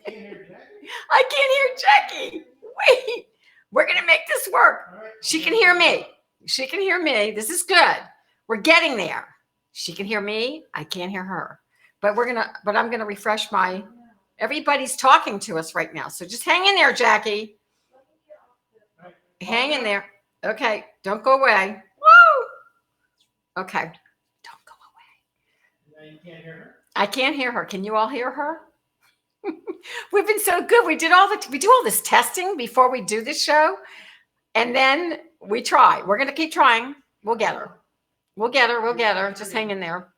I can't hear Jackie. Wait, we're going to make this work. She can hear me. She can hear me. This is good. We're getting there. She can hear me. I can't hear her. But I'm going to refresh everybody's talking to us right now. So just hang in there, Jackie. Hang in there. Okay. Don't go away. Woo! Okay. Don't go away. Now you can't hear her? I can't hear her. Can you all hear her? We've been so good. We do all this testing before we do this show. And then we try. We're going to keep trying. We'll get her. We'll get her. Just hang in there.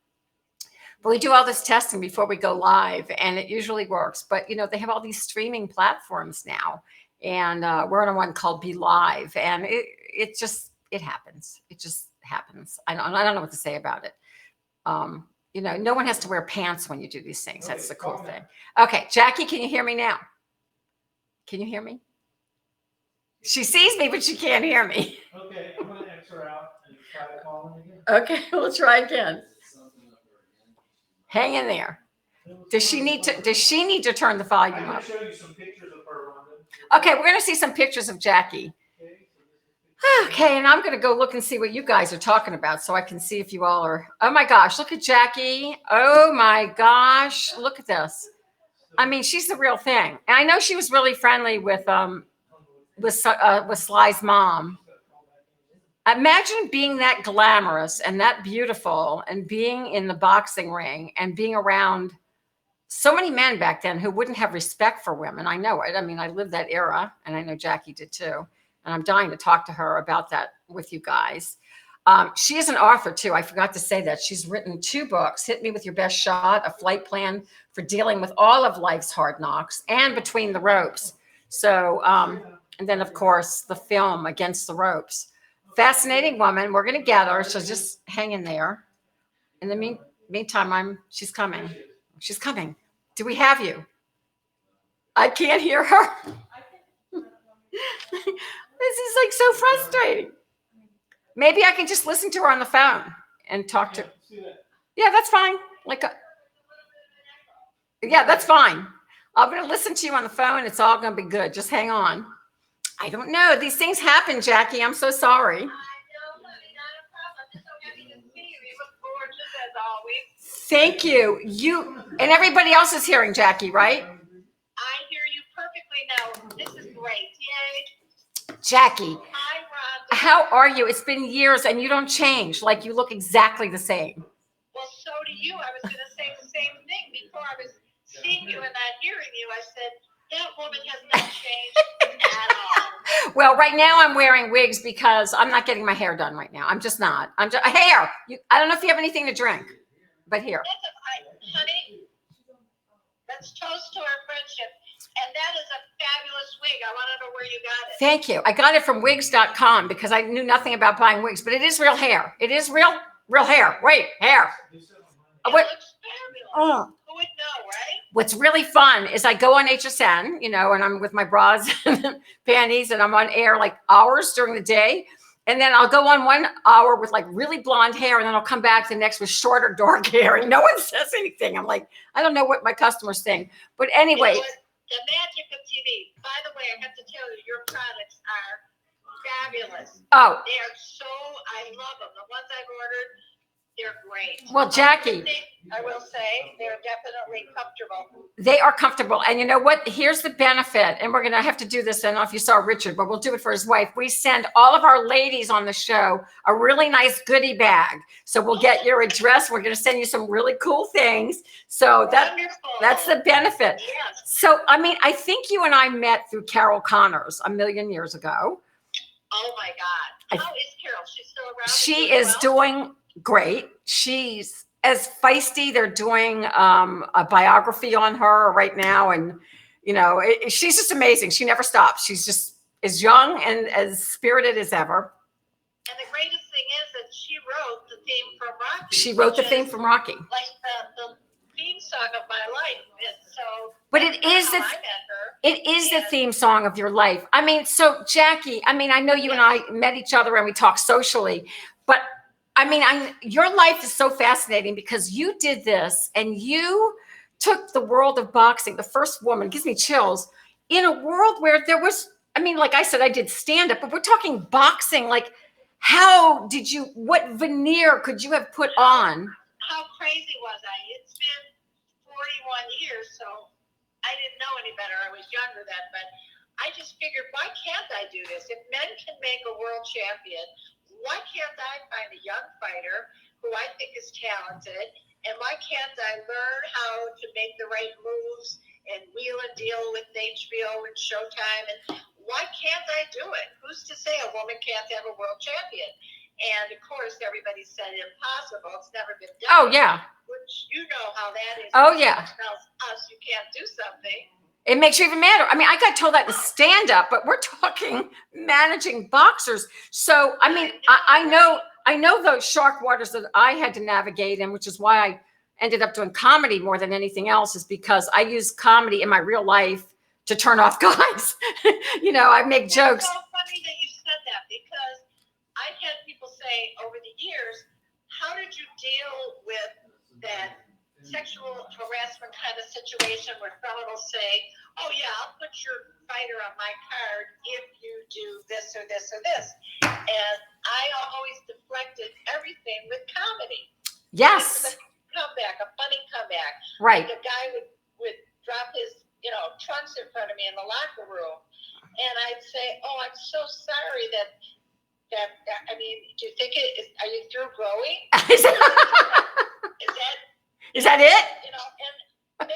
But we do all this testing before we go live, and it usually works. But, they have all these streaming platforms now, and we're on one called Be Live, and it happens. It just happens. I don't know what to say about it. No one has to wear pants when you do these things. That's the cool thing. Okay, Jackie, can you hear me now? Can you hear me? She sees me, but she can't hear me. Okay, I'm going to X her out and try to call in again. Okay, we'll try again. Hang in there. Does she need to turn the volume up? I'm going to show you some pictures of her, Rhonda. Okay, we're going to see some pictures of Jackie. Okay, and I'm going to go look and see what you guys are talking about so I can see if you all are. Oh my gosh, look at Jackie. Oh my gosh, look at this. I mean, she's the real thing. And I know she was really friendly with Sly's mom. Imagine being that glamorous and that beautiful and being in the boxing ring and being around so many men back then who wouldn't have respect for women. I know it. I mean, I lived that era, and I know Jackie did too. And I'm dying to talk to her about that with you guys. She is an author too. I forgot to say that. She's written 2 books, Hit Me With Your Best Shot, A Flight Plan for Dealing with All of Life's Hard Knocks, and Between the Ropes. So, and then of course, the film Against the Ropes. Fascinating woman. We're going to get her. So just hang in there. In the meantime, she's coming. She's coming. Do we have you? I can't hear her. This is like so frustrating. Maybe I can just listen to her on the phone and talk to. Yeah, that's fine. Yeah, that's fine. I'm going to listen to you on the phone. It's all going to be good. Just hang on. I don't know. These things happen, Jackie. I'm so sorry. Thank you. You and everybody else is hearing Jackie, right? I hear you perfectly now. This is great. Yay. Jackie, Hi, Rhonda. how are you? It's been years and you don't change. Like you look exactly the same. Well, so do you. I was going to say the same thing before I was seeing you and not hearing you. I said, that woman has not changed at all. Well, right now I'm wearing wigs because I'm not getting my hair done right now. I'm just not. I'm just hair. I don't know if you have anything to drink, but here. Honey, let's toast to our friendship. And that is a fabulous wig. I want to know where you got it. Thank you. I got it from wigs.com because I knew nothing about buying wigs, but it is real hair. It is real hair. Wait, hair. It looks fabulous. Who would know, right? What's really fun is I go on HSN, and I'm with my bras and panties, and I'm on air like hours during the day. And then I'll go on 1 hour with like really blonde hair, and then I'll come back the next with shorter, dark hair, and no one says anything. I'm like, I don't know what my customers think. But anyway. The magic of TV. By the way, I have to tell you, your products are fabulous. Oh. They are so, I love them. The ones I've ordered, they're great. Well, Jackie. I will say, they're definitely comfortable. They are comfortable. And you know what? Here's the benefit. And we're going to have to do this. I don't know if you saw Richard, but we'll do it for his wife. We send all of our ladies on the show a really nice goodie bag. So we'll get your address. We're going to send you some really cool things. So that's the benefit. Yes. So, I mean, I think you and I met through Carol Connors a million years ago. Oh my God. How is Carol? She's still around? She is doing great. She's as feisty. They're doing a biography on her right now. And, she's just amazing. She never stops. She's just as young and as spirited as ever. And the greatest thing is that she wrote the theme from Rocky. She wrote the theme from Rocky. Like the theme song of my life. And so. But it is the theme song of your life. I mean, so Jackie, I know you and I met each other and we talked socially, but your life is so fascinating because you did this and you took the world of boxing, the first woman, gives me chills, in a world where there was, like I said, I did stand up, but we're talking boxing. Like, what veneer could you have put on? How crazy was I? It's been 41 years, so I didn't know any better. I was younger then, but I just figured, why can't I do this? If men can make a world champion, why can't I find a young fighter who I think is talented? And why can't I learn how to make the right moves and wheel and deal with HBO and Showtime? And why can't I do it? Who's to say a woman can't have a world champion? And of course, everybody said impossible. It's never been done. Oh, yeah. Which you know how that is. Oh, yeah. Tells us you can't do something. It makes you even madder. I got told that in stand up, but we're talking managing boxers. So, I know those shark waters that I had to navigate in, which is why I ended up doing comedy more than anything else, is because I use comedy in my real life to turn off guys. I make jokes. It's so funny that you said that because I've had people say over the years, how did you deal with that sexual harassment kind of situation where someone will say, oh yeah, I'll put your fighter on my card if you do this or this or this. And I always deflected everything with comedy. Yes. A comeback, a funny comeback. Right. Like the guy would drop his, trunks in front of me in the locker room. And I'd say, oh, I'm so sorry that do you think are you through growing? Is that it? And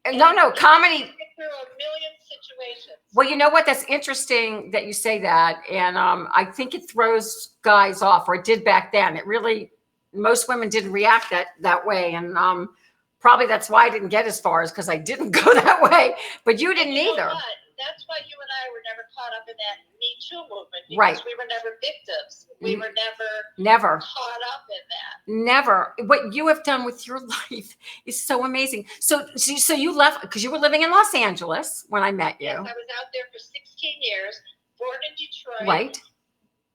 No, comedy. Get through a million situations. Well, you know what? That's interesting that you say that. And I think it throws guys off, or it did back then. It really, most women didn't react that way. And probably that's why I didn't get as far, as because I didn't go that way. But you didn't either. That's why you and I were never caught up in that Me Too movement, because Right. we were never victims. We were Never caught up in that. Never. What you have done with your life is so amazing. So you left because you were living in Los Angeles when I met you. Yes, I was out there for 16 years, born in Detroit. Right.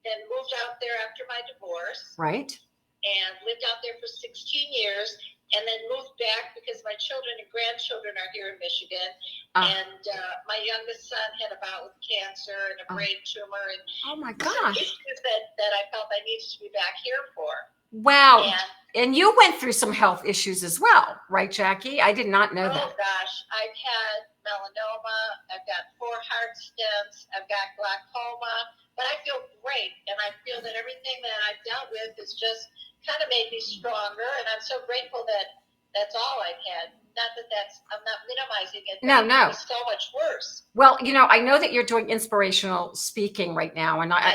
Then moved out there after my divorce. Right. And lived out there for 16 years, and then moved back because my children and grandchildren are here in Michigan. And my youngest son had a bout with cancer and a brain tumor, and oh my gosh, issues that I felt I needed to be back here for. Wow. And you went through some health issues as well, right, Jackie? I did not know that. Oh gosh, I've had melanoma, I've got 4 heart stents, I've got glaucoma, but I feel great, and I feel that everything that I've dealt with has just kind of made me stronger, and I'm so grateful that that's all I've had. Not that I'm not minimizing it. No. It's so much worse. Well, you know, I know that you're doing inspirational speaking right now, and I am.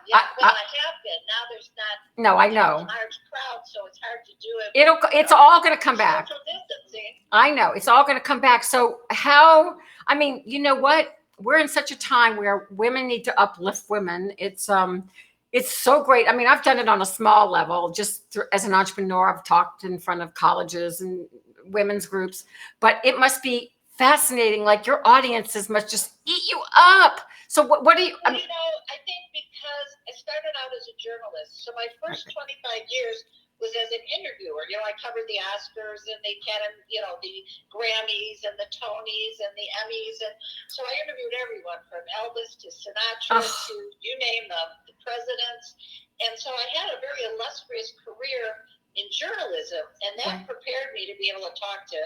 Yeah, I have been. Now there's not. No, I know. A large crowd, so it's hard to do it. It's all going to come back. Social distancing. I know it's all going to come back. So how? I mean, you know what? We're in such a time where women need to uplift women. It's so great. I mean, I've done it on a small level, just as an entrepreneur. I've talked in front of colleges and women's groups, but it must be fascinating. Like your audiences must just eat you up. So what do you? Well, you know, I think because I started out as a journalist, so my first 25 years was as an interviewer. You know, I covered the Oscars and the Academy, you know, the Grammys and the Tonys and the Emmys, and so I interviewed everyone from Elvis to Sinatra to you name them, the presidents, and so I had a very illustrious career in journalism, and that prepared me to be able to talk to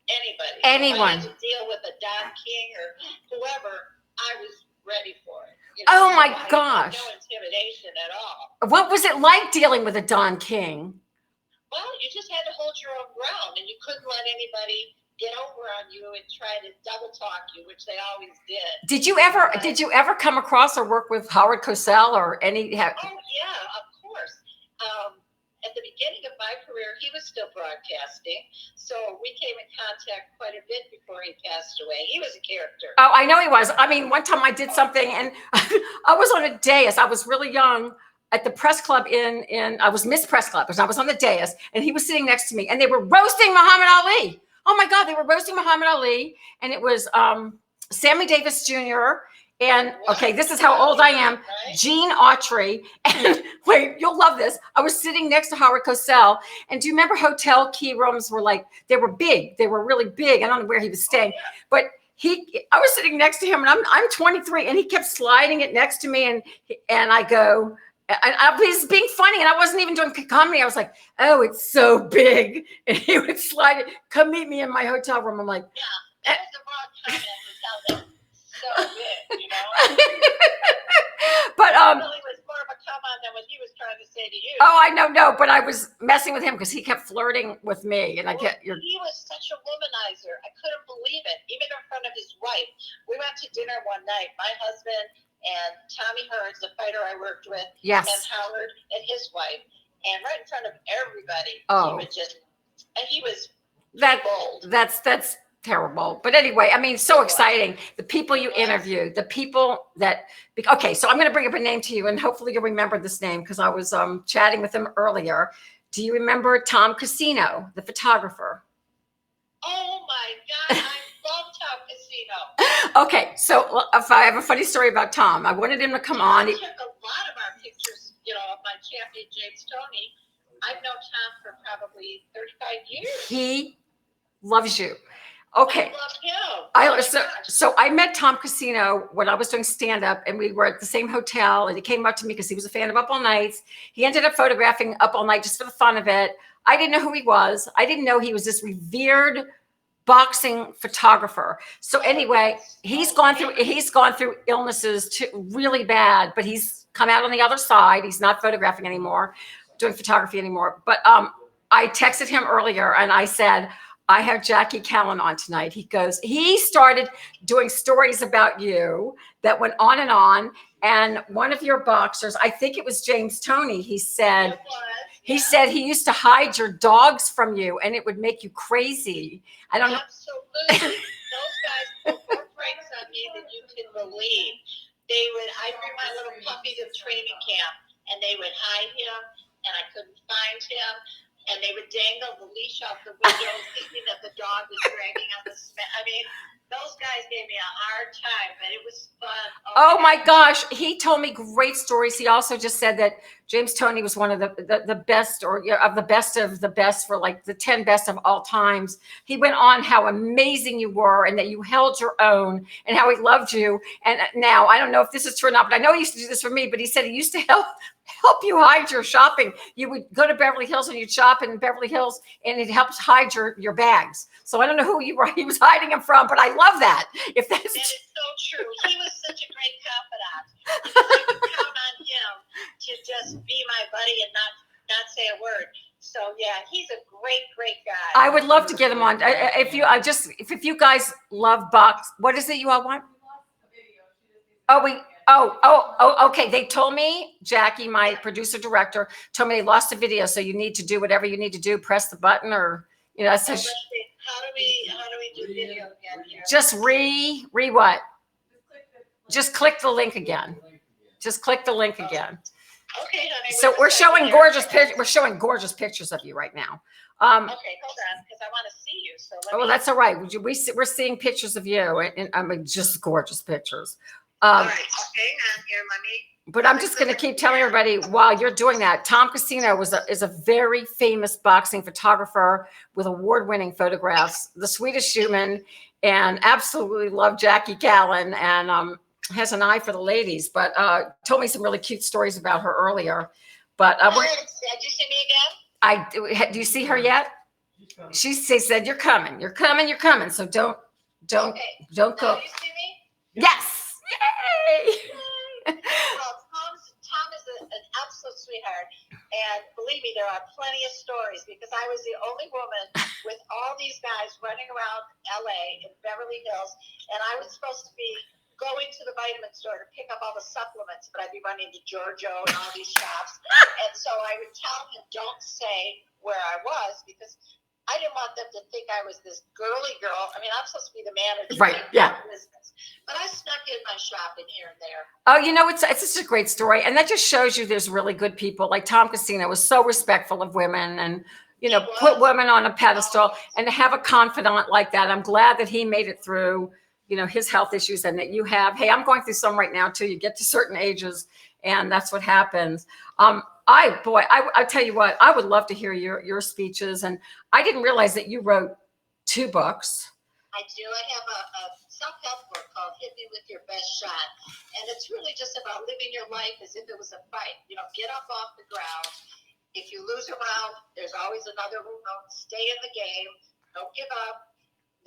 anybody. Anyone. So if I had to deal with a Don King or whoever, I was ready for it. You Oh know, my I gosh. had no intimidation at all. What was it like dealing with a Don King? Well, you just had to hold your own ground, and you couldn't let anybody get over on you and try to double talk you, which they always did. Did you ever come across or work with Howard Cosell or any? Oh yeah, of course. At the beginning of my career, he was still broadcasting, so we came in contact quite a bit before he passed away. He was a character. Oh, I know he was. I mean, one time I did something, and I was on a dais. I was really young at the press club I was Miss Press Club, because I was on the dais, and he was sitting next to me, and they were roasting Muhammad Ali. Oh my God, they were roasting Muhammad Ali, and it was Sammy Davis Jr. And okay, this is how old I am. Gene Autry. And wait, you'll love this. I was sitting next to Howard Cosell. And do you remember hotel key rooms were like, they were big. They were really big. I don't know where he was staying, but I was sitting next to him, and I'm 23, and he kept sliding it next to me. And I go, I was being funny, and I wasn't even doing comedy. I was like, oh, it's so big. And he would slide it. Come meet me in my hotel room. I'm like, yeah, that was the wrong comment to tell them. So big, you know. But it really was more of a come on than what he was trying to say to you. Oh, I know, no, but I was messing with him because he kept flirting with me, and He was such a womanizer. I couldn't believe it, even in front of his wife. We went to dinner one night, my husband and Tommy Hearns, the fighter I worked with, yes, and Howard and his wife, and right in front of everybody, he was bold. That's terrible. But anyway, I mean, so exciting. The people you interview, the people that, okay, so I'm going to bring up a name to you, and hopefully you'll remember this name because I was chatting with him earlier. Do you remember Tom Casino, the photographer? Oh my God, I love Tom Casino. Okay, so if I have a funny story about Tom, I wanted him to come on. He took a lot of our pictures, you know, of my champion, James Toney. I've known Tom for probably 35 years. He loves you. Okay. I love him. So I met Tom Casino when I was doing stand-up, and we were at the same hotel, and he came up to me because he was a fan of Up All Nights. He ended up photographing Up All Night just for the fun of it. I didn't know who he was. I didn't know he was this revered boxing photographer. So anyway, he's gone through illnesses too, really bad, but he's come out on the other side. He's not photographing anymore, doing photography anymore. But I texted him earlier, and I said, I have Jackie Kallen on tonight. He started doing stories about you that went on. And one of your boxers, I think it was James Toney, he said he used to hide your dogs from you and it would make you crazy. I don't know. Absolutely. Those guys put more pranks on me than you can believe. I'd bring my little puppy to training camp and they would hide him and I couldn't find him. And they would dangle the leash out the window thinking that the dog was dragging on the cement. I mean, those guys gave me a hard time, but it was fun. Oh my gosh. He told me great stories. He also just said that James Toney was one of the best of the best for like the 10 best of all times. He went on how amazing you were and that you held your own and how he loved you. And now I don't know if this is true or not, but I know he used to do this for me, but he said he used to help you hide your shopping. You would go to Beverly Hills and you'd shop in Beverly Hills and it helps hide your bags. So I don't know who he was hiding them from, but I love that. That is so true. He was such a great confidant. I could count on him to just be my buddy and not say a word. So yeah, he's a great guy. I would love to get him on. If you guys love box, what is it you all want? Okay. They told me, Jackie, my producer director, told me they lost a video. So you need to do whatever you need to do. Press the button or, So how do we do video again here? Just what? Just click the link again. Just click the link again. Okay, honey. So we're showing gorgeous pictures. We're showing gorgeous pictures of you right now. Okay, hold on, because I want to see you. So that's all right. We're seeing pictures of you, and I mean just gorgeous pictures. All right, so hang on here, mommy. But I'm just going to keep telling everybody while you're doing that. Tom Casino is a very famous boxing photographer with award-winning photographs. The sweetest human, and absolutely love Jackie Kallen, and has an eye for the ladies. But told me some really cute stories about her earlier. But did you see me again? Do you see her yet? She said you're coming. So don't go. Now you see me? Yes. Yay! Well, Tom is an absolute sweetheart, and believe me, there are plenty of stories because I was the only woman with all these guys running around LA in Beverly Hills, and I was supposed to be going to the vitamin store to pick up all the supplements, but I'd be running to Giorgio and all these shops, and so I would tell him, don't say where I was because I didn't want them to think I was this girly girl. I mean, I'm supposed to be the manager. Right, yeah. Business. But I snuck in my shopping here and there. Oh, it's such a great story. And that just shows you there's really good people. Like Tom Casino was so respectful of women and, put women on a pedestal. And to have a confidant like that, I'm glad that he made it through, his health issues and that you have. Hey, I'm going through some right now too. You get to certain ages and that's what happens. I tell you what, I would love to hear your speeches. And I didn't realize that you wrote 2 books. I do. I have a self-help book called Hit Me With Your Best Shot. And it's really just about living your life as if it was a fight. Get up off the ground. If you lose a round, there's always another round. Stay in the game. Don't give up.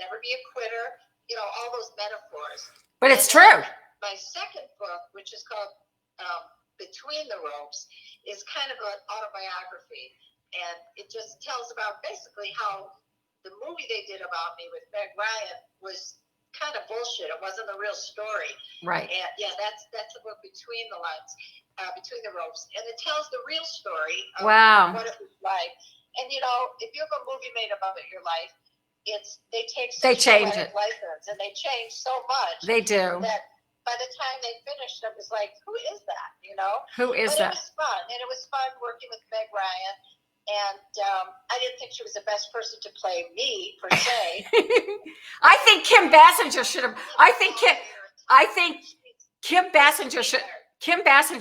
Never be a quitter. All those metaphors. But it's true. My second book, which is called Between the Ropes, is kind of an autobiography. And it just tells about basically how the movie they did about me with Meg Ryan was kind of bullshit. It wasn't a real story. Right. And yeah, that's the book Between the Lines, Between the Ropes. And it tells the real story of what it was like. And if you have a movie made about your life, they change it. License, and they change so much. They do. That by the time they finished, I was like, who is that? Who is that? It was fun. And it was fun working with Meg Ryan. And I didn't think she was the best person to play me per se. I think Kim Basinger should have. I think Kim Basinger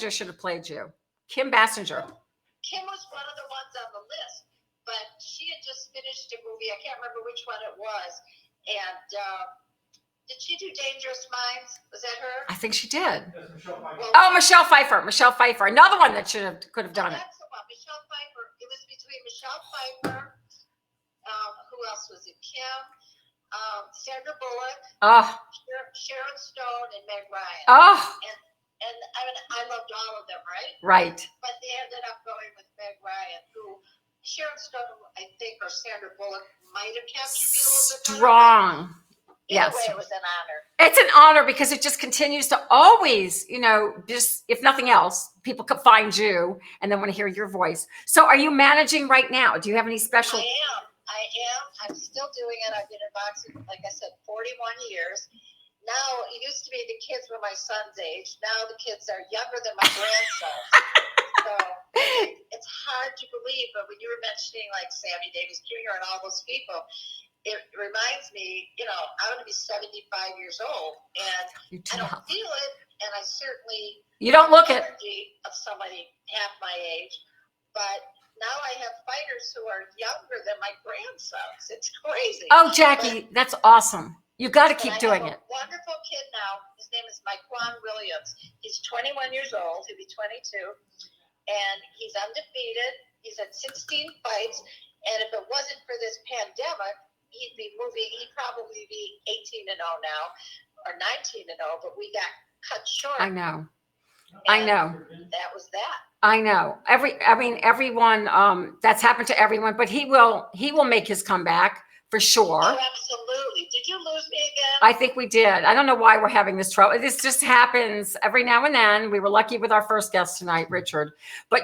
should have played you. Kim Basinger. Kim was one of the ones on the list, but she had just finished a movie. I can't remember which one it was. And did she do Dangerous Minds? Was that her? I think she did. Michelle Pfeiffer. Michelle Pfeiffer. Another one that could have done it. That's the one. Michelle Pfeiffer. It was between Michelle Pfeiffer. Who else was it? Kim. Sandra Bullock. Sharon Stone and Meg Ryan. And I mean, I loved all of them, right? Right. But they ended up going with Meg Ryan, who Sharon Stone, I think, or Sandra Bullock might have captured me a little bit. Strong. Yes. Either way, it was an honor. It's an honor because it just continues to always, just if nothing else, people could find you and then want to hear your voice. So are you managing right now? Do you have any special? I am. I'm still doing it. I've been in boxing, like I said, 41 years. Now, it used to be the kids were my son's age. Now the kids are younger than my grandson. So it's hard to believe, but when you were mentioning like Sammy Davis Jr. and all those people, it reminds me, I'm going to be 75 years old, and I don't feel it, and I certainly you don't look it of somebody half my age, but now I have fighters who are younger than my grandsons. It's crazy. Oh, Jackie, that's awesome. You got to keep doing it. Wonderful kid now. His name is Myquan Williams. He's 21 years old. He'll be 22, and he's undefeated. He's had 16 fights, and if it wasn't for this pandemic, he'd probably be 18-0 now, or 19-0, but we got cut short. I know. That was that. I know. Everyone, that's happened to everyone, but he will make his comeback for sure. Oh, absolutely. Did you lose me again? I think we did. I don't know why we're having this trouble. This just happens every now and then. We were lucky with our first guest tonight, Richard. But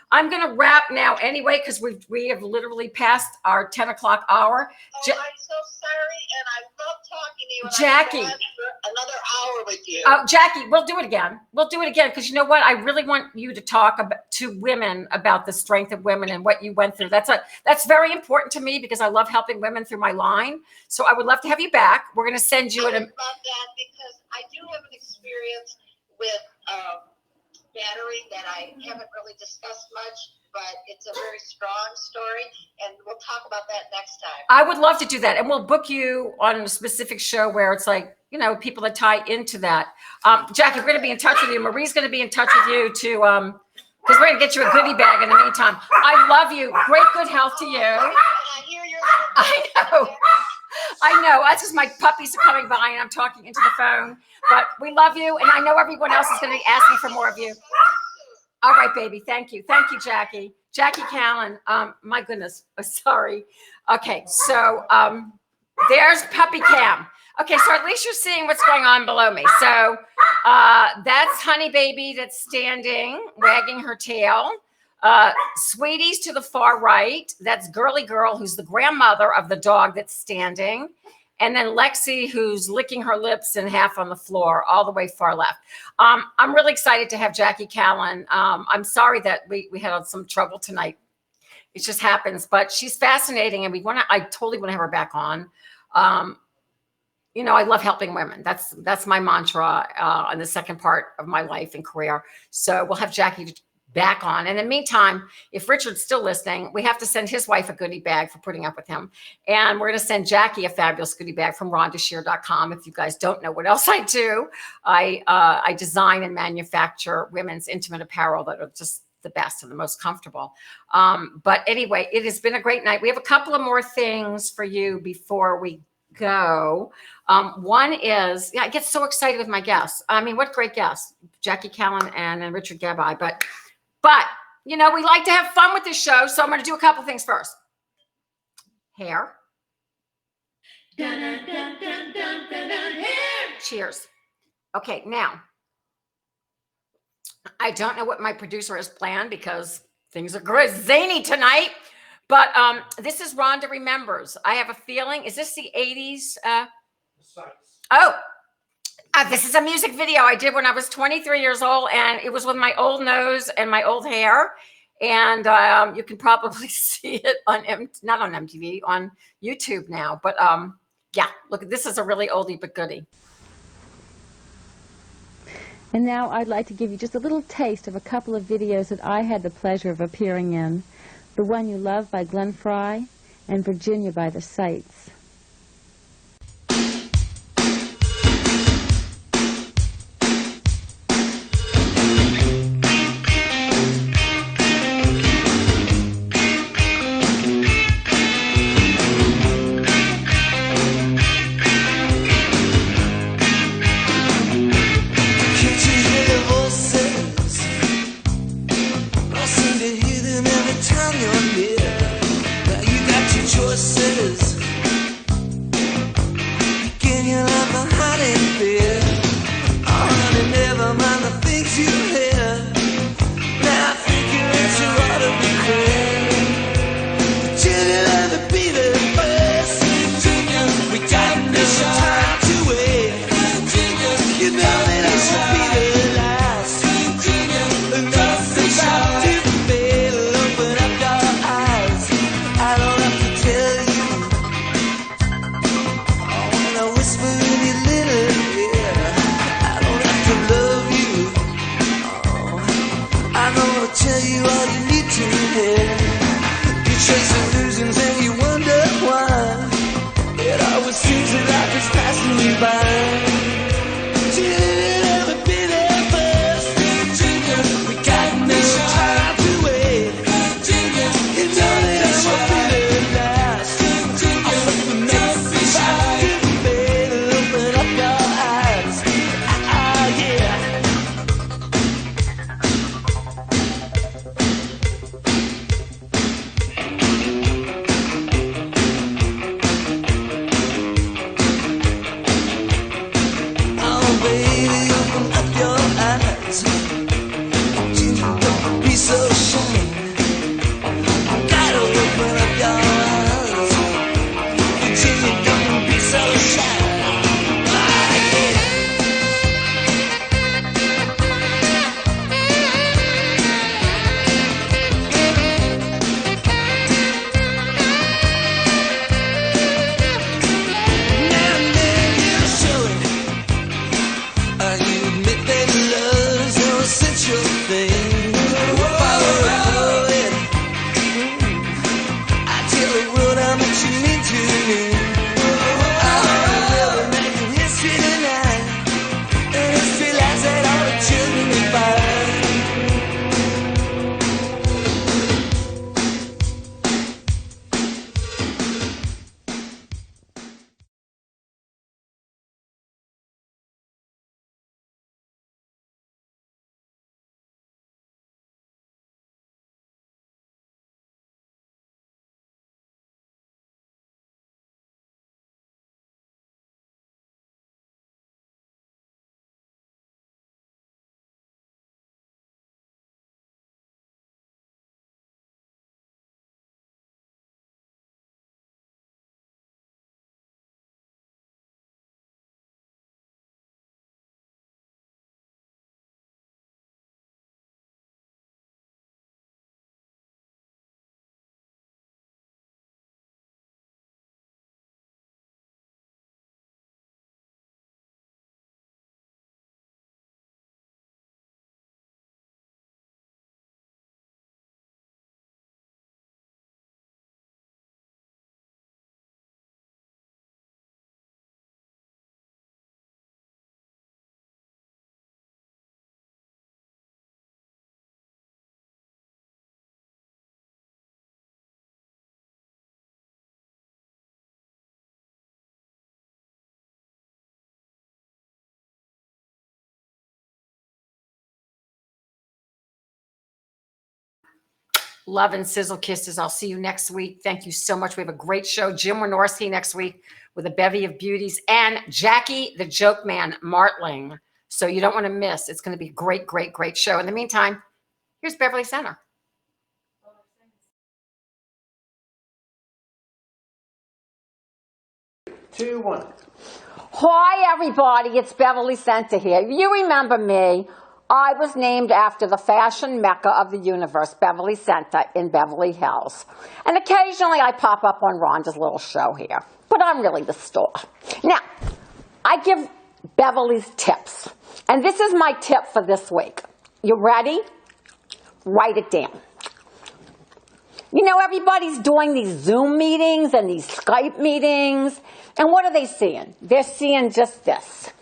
I'm going to wrap now anyway, because we have literally passed our 10 o'clock hour. I'm so sorry, and I love talking to you. Jackie. Another hour with you. Jackie, we'll do it again. Because you know what? I really want you to talk to women about the strength of women and what you went through. That's very important to me because I love helping women through my line. So I would love to have you back. We're going to send you I would love that because I do have an experience with battery that I haven't really discussed much, but it's a very strong story, and we'll talk about that next time. I would love to do that, and we'll book you on a specific show where it's like, people that tie into that. Jackie, we're going to be in touch with you. Marie's going to be in touch with you too, because we're going to get you a goodie bag in the meantime. I love you. Great good health to you. I know. That's just my puppies are coming by and I'm talking into the phone. But we love you. And I know everyone else is going to be asking for more of you. All right, baby. Thank you. Thank you, Jackie. Jackie Kallen. My goodness. Sorry. Okay. So there's Puppy Cam. Okay. So at least you're seeing what's going on below me. So that's Honey Baby that's standing, wagging her tail. Sweetie's to the far right. That's Girly Girl, who's the grandmother of the dog that's standing. And then Lexi, who's licking her lips and half on the floor, all the way far left. I'm really excited to have Jackie Kallen. I'm sorry that we had some trouble tonight. It just happens, but she's fascinating, and I totally want to have her back on. I love helping women. That's my mantra in the second part of my life and career. So we'll have Jackie back on. And in the meantime, if Richard's still listening, we have to send his wife a goodie bag for putting up with him. And we're going to send Jackie a fabulous goodie bag from RhondaShear.com. If you guys don't know what else I do, I design and manufacture women's intimate apparel that are just the best and the most comfortable. But anyway, it has been a great night. We have a couple of more things for you before we go. One is, I get so excited with my guests. I mean, what great guests, Jackie Kallen and Richard Gabai. But we like to have fun with this show. So I'm going to do a couple things first. Hair. Cheers. Okay. Now, I don't know what my producer has planned because things are great, zany tonight. But this is Rhonda Remembers. I have a feeling, is this the 80s? This is a music video I did when I was 23 years old, and it was with my old nose and my old hair. And you can probably see it on, not on MTV, on YouTube now. But yeah, look, this is a really oldie but goodie. And now I'd like to give you just a little taste of a couple of videos that I had the pleasure of appearing in. The One You Love by Glenn Frey and Virginia by The Sights. Time you're chase illusions and you wonder why. It always seems that life is passing you by. Till you'll ever be there first. We got no time to wait. You know that I won't be there last. I'll fuck the mess inside the bed and open up your eyes. Yeah. Oh, baby, open up your eyes. Don't be so shy. Gotta open up your eyes. Don't be so shy. Now and then you show it. You admit that love's no essential thing. Follow it. I tell the world how much you mean to me. We're making history tonight, and history laughs at all the children we find. Love and sizzle kisses. I'll see you next week. Thank you so much. We have a great show. Jim Wynorski next week with a bevy of beauties and Jackie the Joke Man Martling. So you don't want to miss. It's going to be a great, great, great show. In the meantime, here's Beverly Center. 2, 1. Hi, everybody. It's Beverly Center here. You remember me. I was named after the fashion mecca of the universe, Beverly Center in Beverly Hills. And occasionally I pop up on Rhonda's little show here. But I'm really the star. Now, I give Beverly's tips. And this is my tip for this week. You ready? Write it down. You know, everybody's doing these Zoom meetings and these Skype meetings. And what are they seeing? They're seeing just this.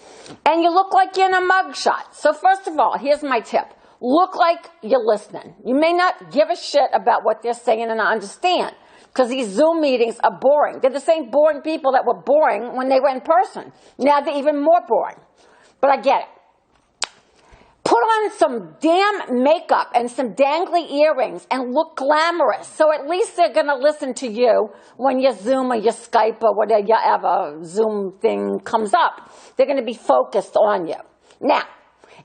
And you look like you're in a mugshot. So first of all, here's my tip. Look like you're listening. You may not give a shit about what they're saying and I understand. Because these Zoom meetings are boring. They're the same boring people that were boring when they were in person. Now they're even more boring. But I get it. Put on some damn makeup and some dangly earrings and look glamorous. So at least they're going to listen to you when your Zoom or your Skype or whatever Zoom thing comes up. They're going to be focused on you. Now,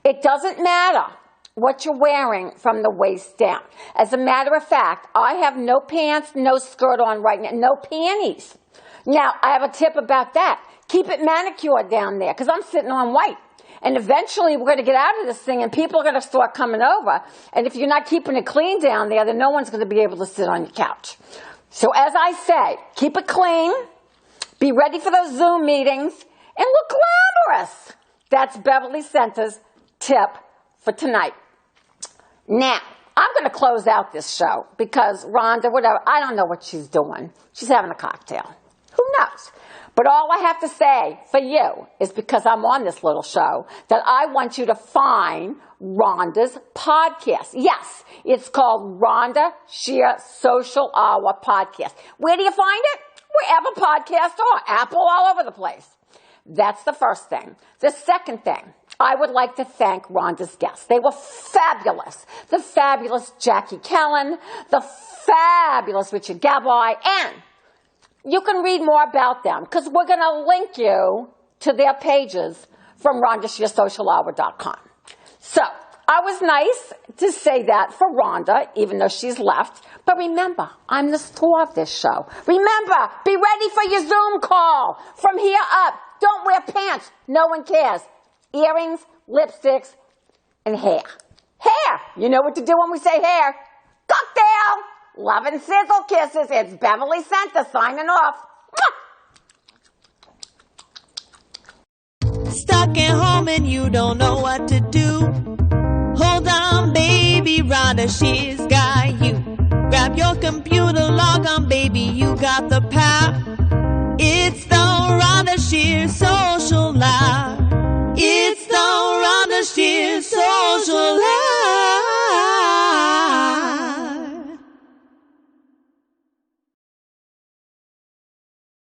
it doesn't matter what you're wearing from the waist down. As a matter of fact, I have no pants, no skirt on right now, no panties. Now, I have a tip about that. Keep it manicured down there because I'm sitting on white. And eventually we're going to get out of this thing and people are going to start coming over. And if you're not keeping it clean down there, then no one's going to be able to sit on your couch. So as I say, keep it clean, be ready for those Zoom meetings, and look glamorous. That's Beverly Center's tip for tonight. Now, I'm going to close out this show because Rhonda, whatever, I don't know what she's doing. She's having a cocktail. Who knows? But all I have to say for you is because I'm on this little show that I want you to find Rhonda's podcast. Yes, it's called Rhonda Shear Social Hour Podcast. Where do you find it? Wherever podcasts are. Apple, all over the place. That's the first thing. The second thing, I would like to thank Rhonda's guests. They were fabulous. The fabulous Jackie Kallen, the fabulous Richard Gabai, and you can read more about them because we're going to link you to their pages from RhondaShearSocialHour.com. So, I was nice to say that for Rhonda, even though she's left. But remember, I'm the star of this show. Remember, be ready for your Zoom call. From here up, don't wear pants. No one cares. Earrings, lipsticks, and hair. Hair! You know what to do when we say hair. Cocktail! Love and sizzle kisses. It's Beverly Center signing off. Stuck at home and you don't know what to do. Hold on, baby, Rhonda, she's got you. Grab your computer, log on, baby, you got the power. It's the Rhonda Shear Social Hour. It's